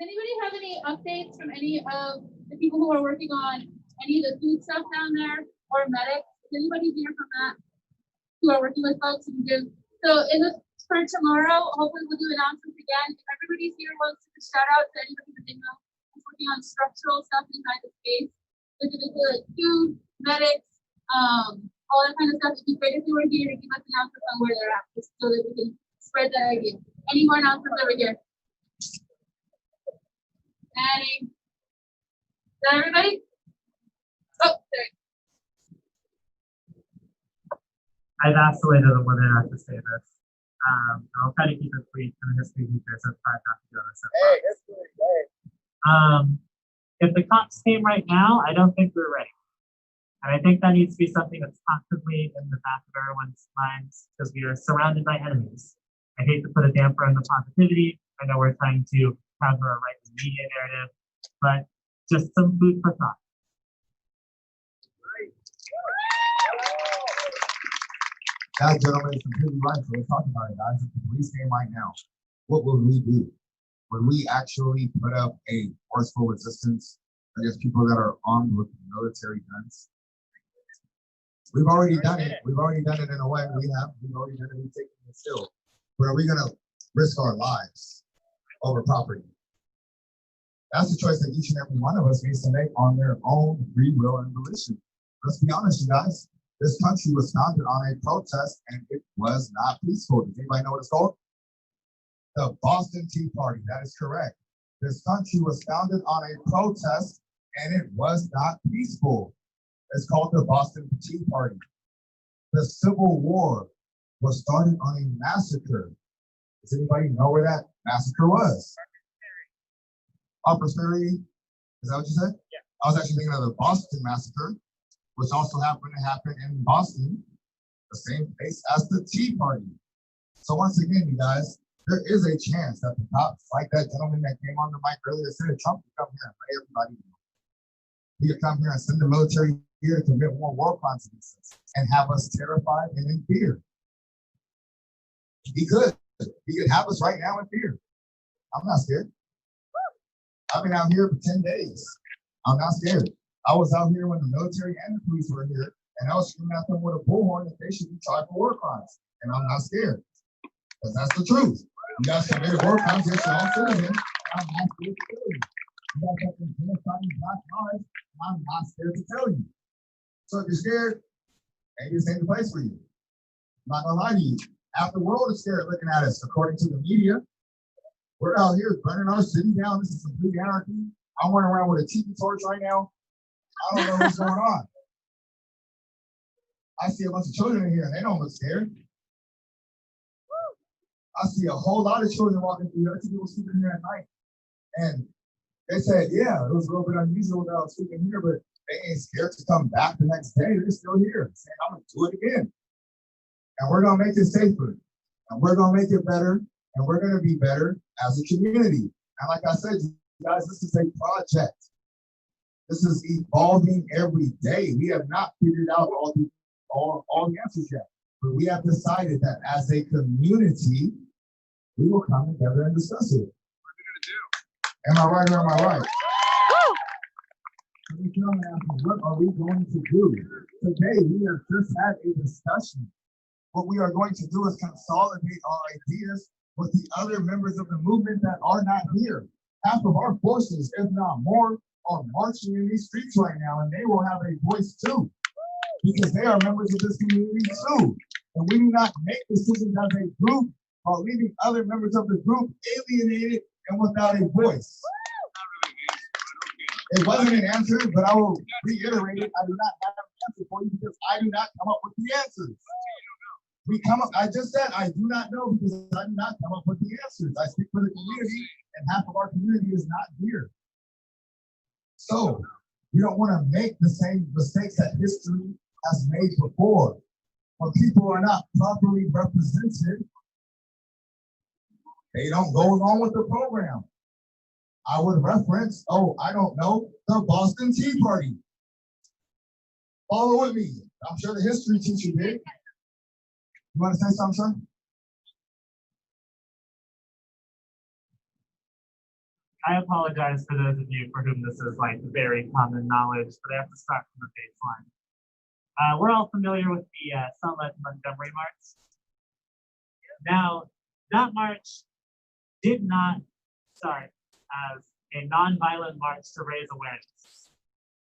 Speaker 3: Anybody have any updates from any of the people who are working on any of the food stuff down there or medics? Is anybody here from that who are working with folks who do? So for tomorrow, hopefully we'll do announcements again. If everybody's here wants to shout out to anybody that they know who's working on structural stuff inside the space, specifically like food, medics, all that kind of stuff. It'd be great if you were here to give us announcements on where they're at, just so that we can spread that idea. Any more announcements over here? Any? Is that everybody? Oh, sorry.
Speaker 7: I've asked the way to the women not to say this. I'll try to keep it brief. I'm a history teacher, so it's hard not to do this.
Speaker 2: Hey, history, hey.
Speaker 7: If the cops came right now, I don't think we're ready. And I think that needs to be something that's constantly in the back of everyone's minds because we are surrounded by enemies. I hate to put a damper on the positivity. I know we're trying to counter a right-wing media narrative, but just some food for thought.
Speaker 2: That gentleman is completely right. So let's talk about it, guys. If the police came right now, what would we do? Would we actually put up a forceful resistance against people that are armed with military guns? We've already done it. We've already done it in a way. We've already done it. We've taken it still. But are we gonna risk our lives over property? That's the choice that each and every one of us needs to make on their own free will and volition. Let's be honest, you guys. This country was founded on a protest and it was not peaceful. Does anybody know what it's called? The Boston Tea Party. That is correct. This country was founded on a protest and it was not peaceful. It's called the Boston Tea Party. The Civil War was started on a massacre. Does anybody know where that massacre was? Upper Ferry. Is that what you said? Yeah. I was actually thinking of the Boston Massacre, which also happened to happen in Boston, the same place as the Tea Party. So once again, you guys, there is a chance that the cops, like that gentleman that came on the mic earlier, said Trump could come here and lay everybody down. He could come here and send the military here to commit more war crimes against us and have us terrified and in fear. He could. He could have us right now in fear. I'm not scared. I've been out here for 10 days. I'm not scared. I was out here when the military and the police were here, and I was screaming at them with a bullhorn that they should be tried for war crimes. And I'm not scared. Because that's the truth. You guys committed war crimes against your own citizens. I'm not scared to tell you. You guys have been genociding black lives. I'm not scared to tell you. So if you're scared, maybe this ain't the place for you. I'm not gonna lie to you. Half the world is scared looking at us, according to the media. We're out here burning our city down. This is complete anarchy. I'm running around with a TV torch right now. I don't know what's going on. I see a bunch of children in here and they don't look scared. I see a whole lot of children walking through here. I see people sleeping here at night. And they said, yeah, it was a little bit unusual that I was sleeping here, but they ain't scared to come back the next day. They're still here saying, I'm gonna do it again. And we're gonna make it safer. And we're gonna make it better. And we're gonna be better as a community. And like I said, you guys, this is a project. This is evolving every day. We have not figured out all the answers yet. But we have decided that as a community, we will come together and discuss it. Am I right or am I right? What are we going to do? Today, we have just had a discussion. What we are going to do is consolidate our ideas with the other members of the movement that are not here. Half of our forces, if not more, are marching in these streets right now, and they will have a voice too, because they are members of this community too. And we do not make decisions as a group while leaving other members of the group alienated and without a voice. It wasn't an answer, but I will reiterate it. I do not have an answer for you because I do not come up with the answers. We come up, I just said I do not know because I do not come up with the answers. I speak for the community, and half of our community is not here. So we don't want to make the same mistakes that history has made before. When people are not properly represented, they don't go along with the program. I would reference, I don't know, the Boston Tea Party. Follow with me. I'm sure the history teacher did. You want to say something, son?
Speaker 17: I apologize for those of you for whom this is like very common knowledge, but I have to start from the baseline. We're all familiar with the Sunlit Montgomery March. Now, that march did not start as a nonviolent march to raise awareness.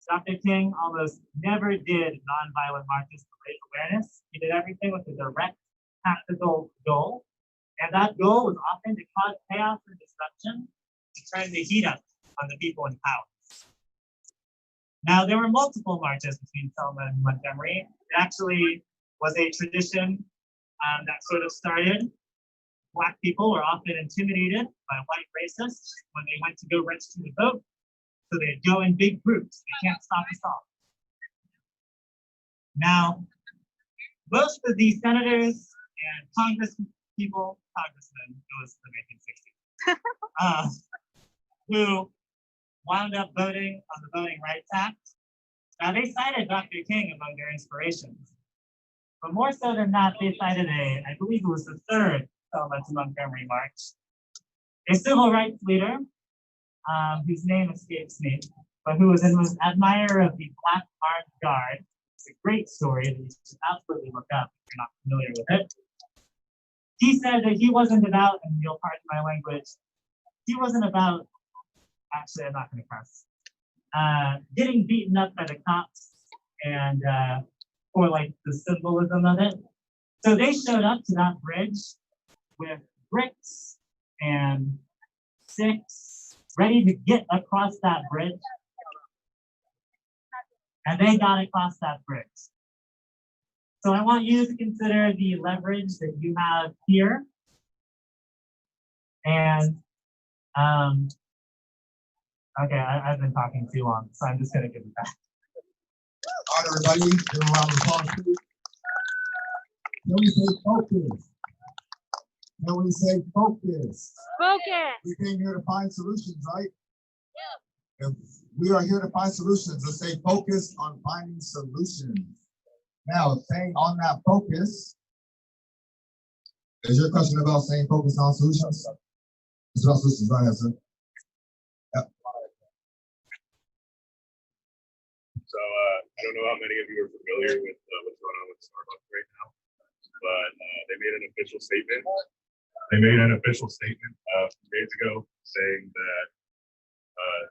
Speaker 17: Dr. King almost never did nonviolent marches to raise awareness. He did everything with a direct tactical goal, and that goal was often to cause chaos and disruption to turn the heat up on the people in power. Now, there were multiple marches between Selma and Montgomery. It actually was a tradition that sort of started. Black people were often intimidated by white racists when they went to go register to vote. So they'd go in big groups. They can't stop us all. Now, most of these senators and congressmen, it was the 1960s, who wound up voting on the Voting Rights Act. Now, they cited Dr. King among their inspirations. But more so than that, they cited I believe it was the third Selma to Montgomery March, a civil rights leader whose name escapes me, but who was an admirer of the Black Armed Guard. It's a great story that you should absolutely look up if you're not familiar with it. he said that he wasn't about, and you'll pardon my language, he wasn't about, actually I'm not gonna cuss, getting beaten up by the cops and for like the symbolism of it. So they showed up to that bridge with bricks and sticks, ready to get across that bridge. And they got across that bridge. So I want you to consider the leverage that you have here. And okay, I've been talking too long, so I'm just gonna give it back.
Speaker 2: All right, everybody, give a round of applause, please. Can we say focus? Can we say focus?
Speaker 22: Focus.
Speaker 2: We came here to find solutions, right? Yeah. If we are here to find solutions, let's say focus on finding solutions. Now, staying on that focus, is your question about staying focused on solutions? It's about solutions, right, sir? Yep.
Speaker 8: So I don't know how many of you are familiar with what's going on with Starbucks right now, but they made an official statement. They made an official statement a few days ago saying that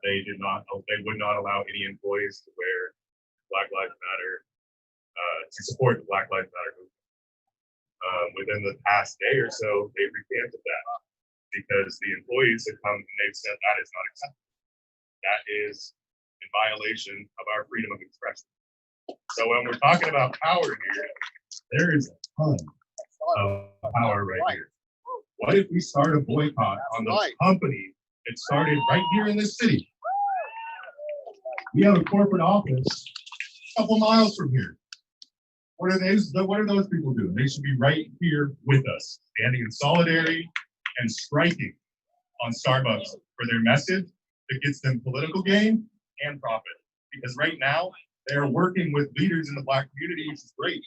Speaker 8: they would not allow any employees to wear Black Lives Matter to support the Black Lives Matter movement. Within the past day or so, they recanted that because the employees had come and they've said that is not acceptable. That is in violation of our freedom of expression. So when we're talking about power here, there is a ton of power right here. What if we start a boycott on the company that started right here in this city? We have a corporate office a couple miles from here. What are those people doing? They should be right here with us, standing in solidarity and striking on Starbucks for their message that gets them political gain and profit. Because right now, they're working with leaders in the Black community, which is great,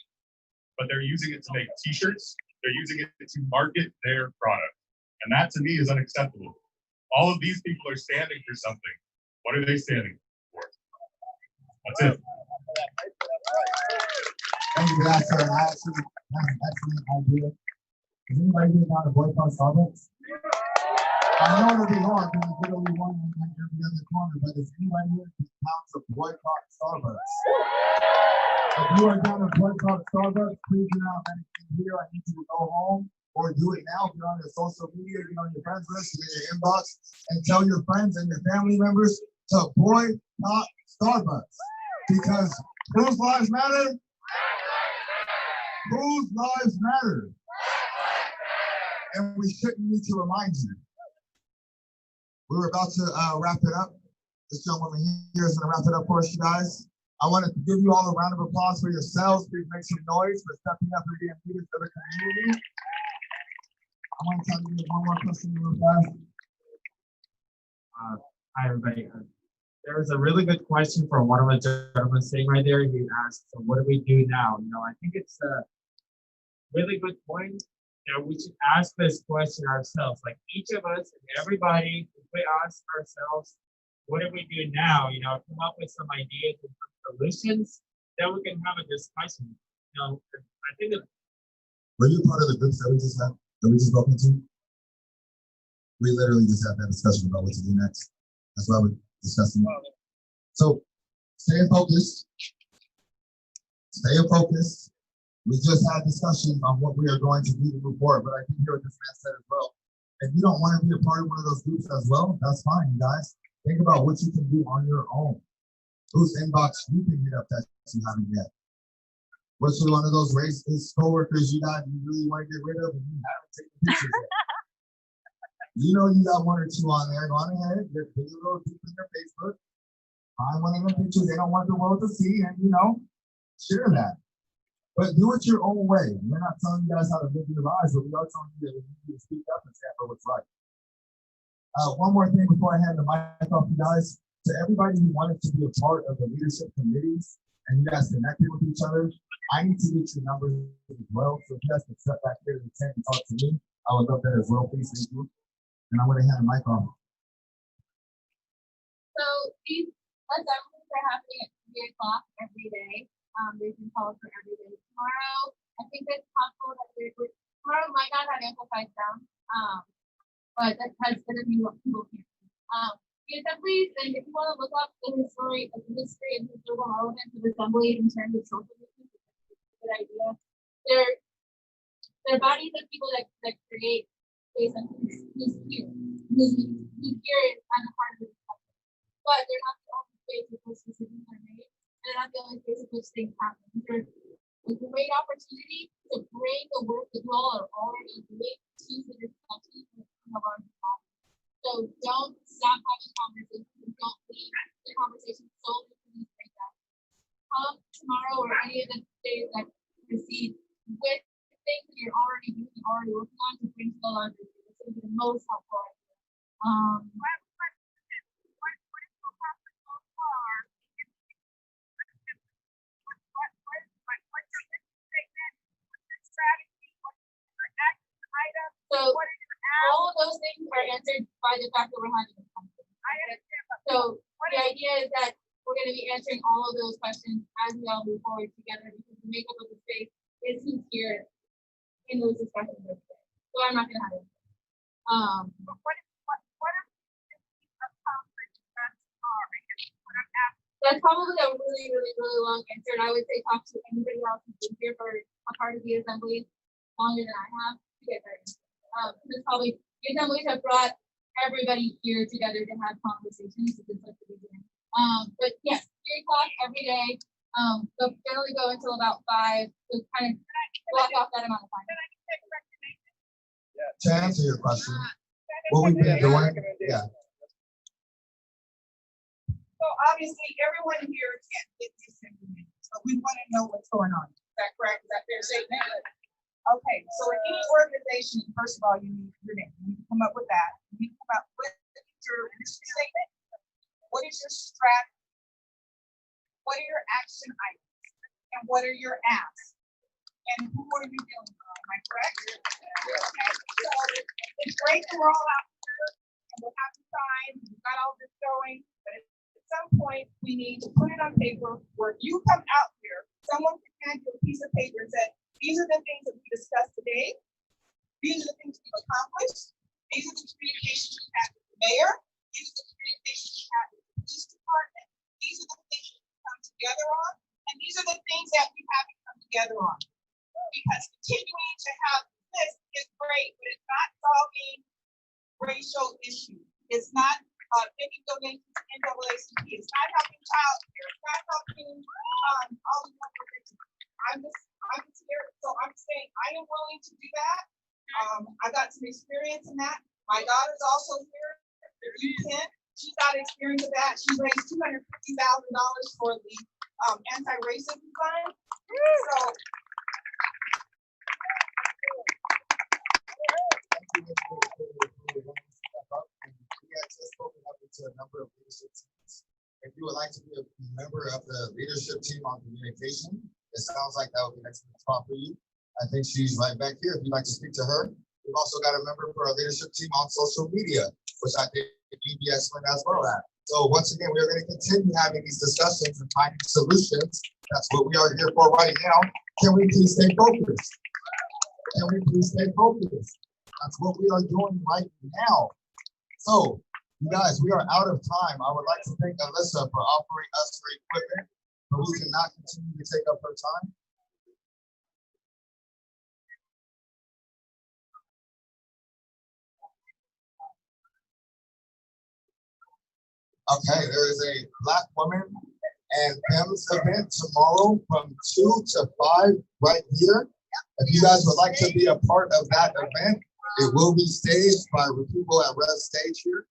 Speaker 8: but they're using it to make t-shirts. They're using it to market their product. And that to me is unacceptable. All of these people are standing for something. What are they standing for? That's it.
Speaker 2: Thank you for that, sir. I actually have an excellent idea. Is anybody here down to boycott Starbucks? I know it'll be hard because there's literally one on like every other corner, but is anybody here down to boycott Starbucks? If you are down to boycott Starbucks, please do not have anything here. I need you to go home or do it now. Get on your social media, get on your friends list, get in your inbox, and tell your friends and your family members to boycott Starbucks. Because whose lives matter? Whose lives matter? And we shouldn't need to remind you. We're about to wrap it up. This young woman here is going to wrap it up for us, you guys. I want to give you all a round of applause for yourselves. Please make some noise for stepping up and being leaders of the community. I want to tell you one more question real fast.
Speaker 9: Hi, everybody. There was a really good question from one of the gentlemen sitting right there. He asked, so what do we do now? You know, I think it's a really good point that we should ask this question ourselves. Like each of us and everybody, if we ask ourselves, what do we do now? You know, come up with some ideas and some solutions, then we can have a discussion. You know, I think that.
Speaker 2: Were you part of the groups that we just had, that we just broke into? We literally just had that discussion about what to do next. That's why we're discussing. So stay focused. Stay focused. We just had discussion on what we are going to do to move forward, but I can hear what this man said as well. If you don't want to be a part of one of those groups as well, that's fine, you guys. Think about what you can do on your own. Whose inbox you can hit up that you haven't yet. What's one of those racist coworkers you really want to get rid of and you haven't taken pictures yet? You know you got one or two on there. Go on ahead, put your little group in your Facebook. Find one of them pictures they don't want the world to see, and share that. But do it your own way. We're not telling you guys how to live your lives, but we are telling you that you need to speak up and stand for what's right. One more thing before I hand the mic off, you guys. To everybody who wanted to be a part of the leadership committees and you guys connected with each other, I need to get your numbers as well. So if you guys can step back here to the tent and talk to me, I would love that as well. Please, thank you. And I'm going to hand the mic off.
Speaker 3: So these assemblies are happening at 3 o'clock every day. There's been calls for every day tomorrow. I think it's possible that tomorrow might not have amplified sound, but that has gonna be what people hear. The assemblies, and if you want to look up the history and historical relevance of assemblies in terms of social movements, it's a good idea. They're bodies of people that create based on who's here is kind of part of the discussion. But they're not the only space in which decisions are made, and they're not the only space in which things happen. There's a great opportunity to bring the work that you all are already doing to the discussion in a larger body. So don't stop having conversations. Don't leave the conversation solely for these breakouts. Come tomorrow or any of the days that proceed with things that you're already doing, already working on to bring to the larger group. It's going to be the most helpful. So all of those things are answered by the fact that we're having this conversation. So the idea is that we're going to be answering all of those questions as we all move forward together, because the makeup of the space is who's here in those discussions every day. So I'm not going to have it. That's probably a really, really, really long answer, and I would say talk to anybody else who's been here for a part of the assembly longer than I have to get that answer. Because probably the assemblies have brought everybody here together to have conversations. It's like the beginning. But yes, 3 o'clock every day. So generally go until about 5. So kind of block off that amount of time.
Speaker 2: To answer your question, what we've been doing, yeah.
Speaker 10: So obviously, everyone here can't get this information, but we want to know what's going on. Is that correct? Is that fair statement? Okay, so in any organization, first of all, you need your name. You need to come up with that. You need to come up with your mission statement. What is your strategy? What are your action items? And what are your asks? And who are you dealing with? Am I correct? Okay, so it's great that we're all out here and we're having time. We've got all this going, but at some point we need to put it on paper where you come out here, someone can hand you a piece of paper and say, these are the things that we discussed today. These are the things we've accomplished. These are the communications we had with the mayor. These are the communications we had with the police department. These are the things we come together on. And these are the things that we haven't come together on. Because continuing to have this is great, but it's not solving racial issues. It's not making donations to NAACP. It's not helping child care. It's not helping all the organizations. I'm just here, so I'm saying I am willing to do that. I got some experience in that. My daughter's also here. You can. She's got experience with that. She raised $250,000 for the anti-racism fund. So.
Speaker 2: We had just spoken up into a number of leadership teams. If you would like to be a member of the leadership team on communication, it sounds like that would be an excellent spot for you. I think she's right back here. If you'd like to speak to her, we've also got a member for our leadership team on social media, which I think you'd be excellent as well at. So once again, we are going to continue having these discussions and finding solutions. That's what we are here for right now. Can we please stay focused? Can we please stay focused? That's what we are doing right now. So, you guys, we are out of time. I would like to thank Alyssa for offering us her equipment, but we cannot continue to take up her time. Okay, there is a Black woman and Femmes event tomorrow from 2 to 5 right here. If you guys would like to be a part of that event, it will be staged by people at Red Stage here.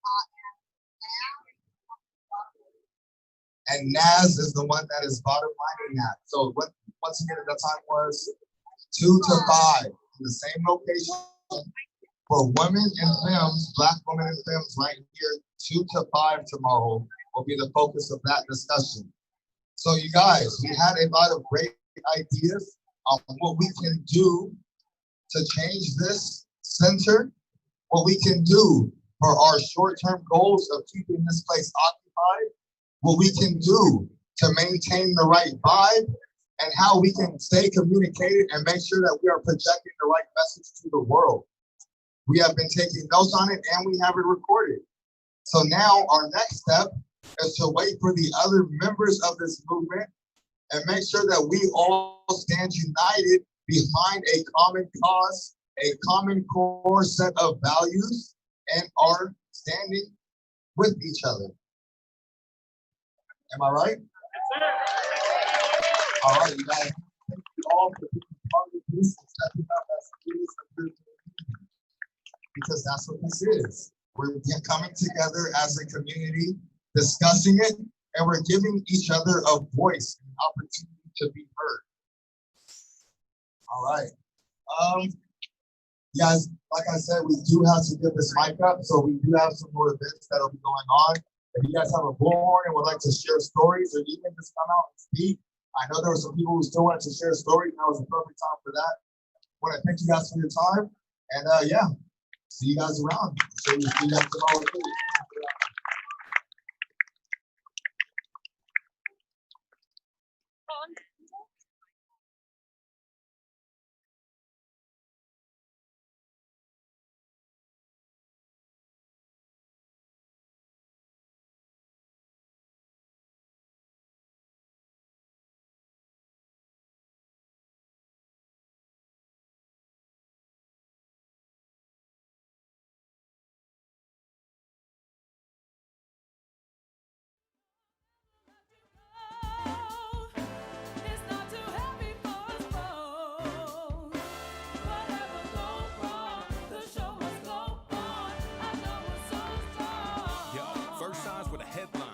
Speaker 2: And NAS is the one that is bottom lining that. So once again, the time was 2 to 5 in the same location for women and femmes, Black women and femmes right here, 2 to 5 tomorrow will be the focus of that discussion. So you guys, we had a lot of great ideas on what we can do to change this center, what we can do for our short-term goals of keeping this place occupied, what we can do to maintain the right vibe, and how we can stay communicated and make sure that we are projecting the right message to the world. We have been taking notes on it and we have it recorded. So now our next step is to wait for the other members of this movement and make sure that we all stand united behind a common cause, a common core set of values, and are standing with each other. Am I right? All right, you guys. Thank you all for being part of this and stepping up as leaders of your community. Because that's what this is. We're coming together as a community, discussing it, and we're giving each other a voice and an opportunity to be heard. All right. Guys, like I said, we do have to give this mic up, so we do have some more events that'll be going on. If you guys have a bullhorn and would like to share stories or even just come out and speak, I know there were some people who still wanted to share stories, and that was the perfect time for that. I want to thank you guys for your time, and yeah, see you guys around. So you see you guys tomorrow too.
Speaker 15: First signs with a headline.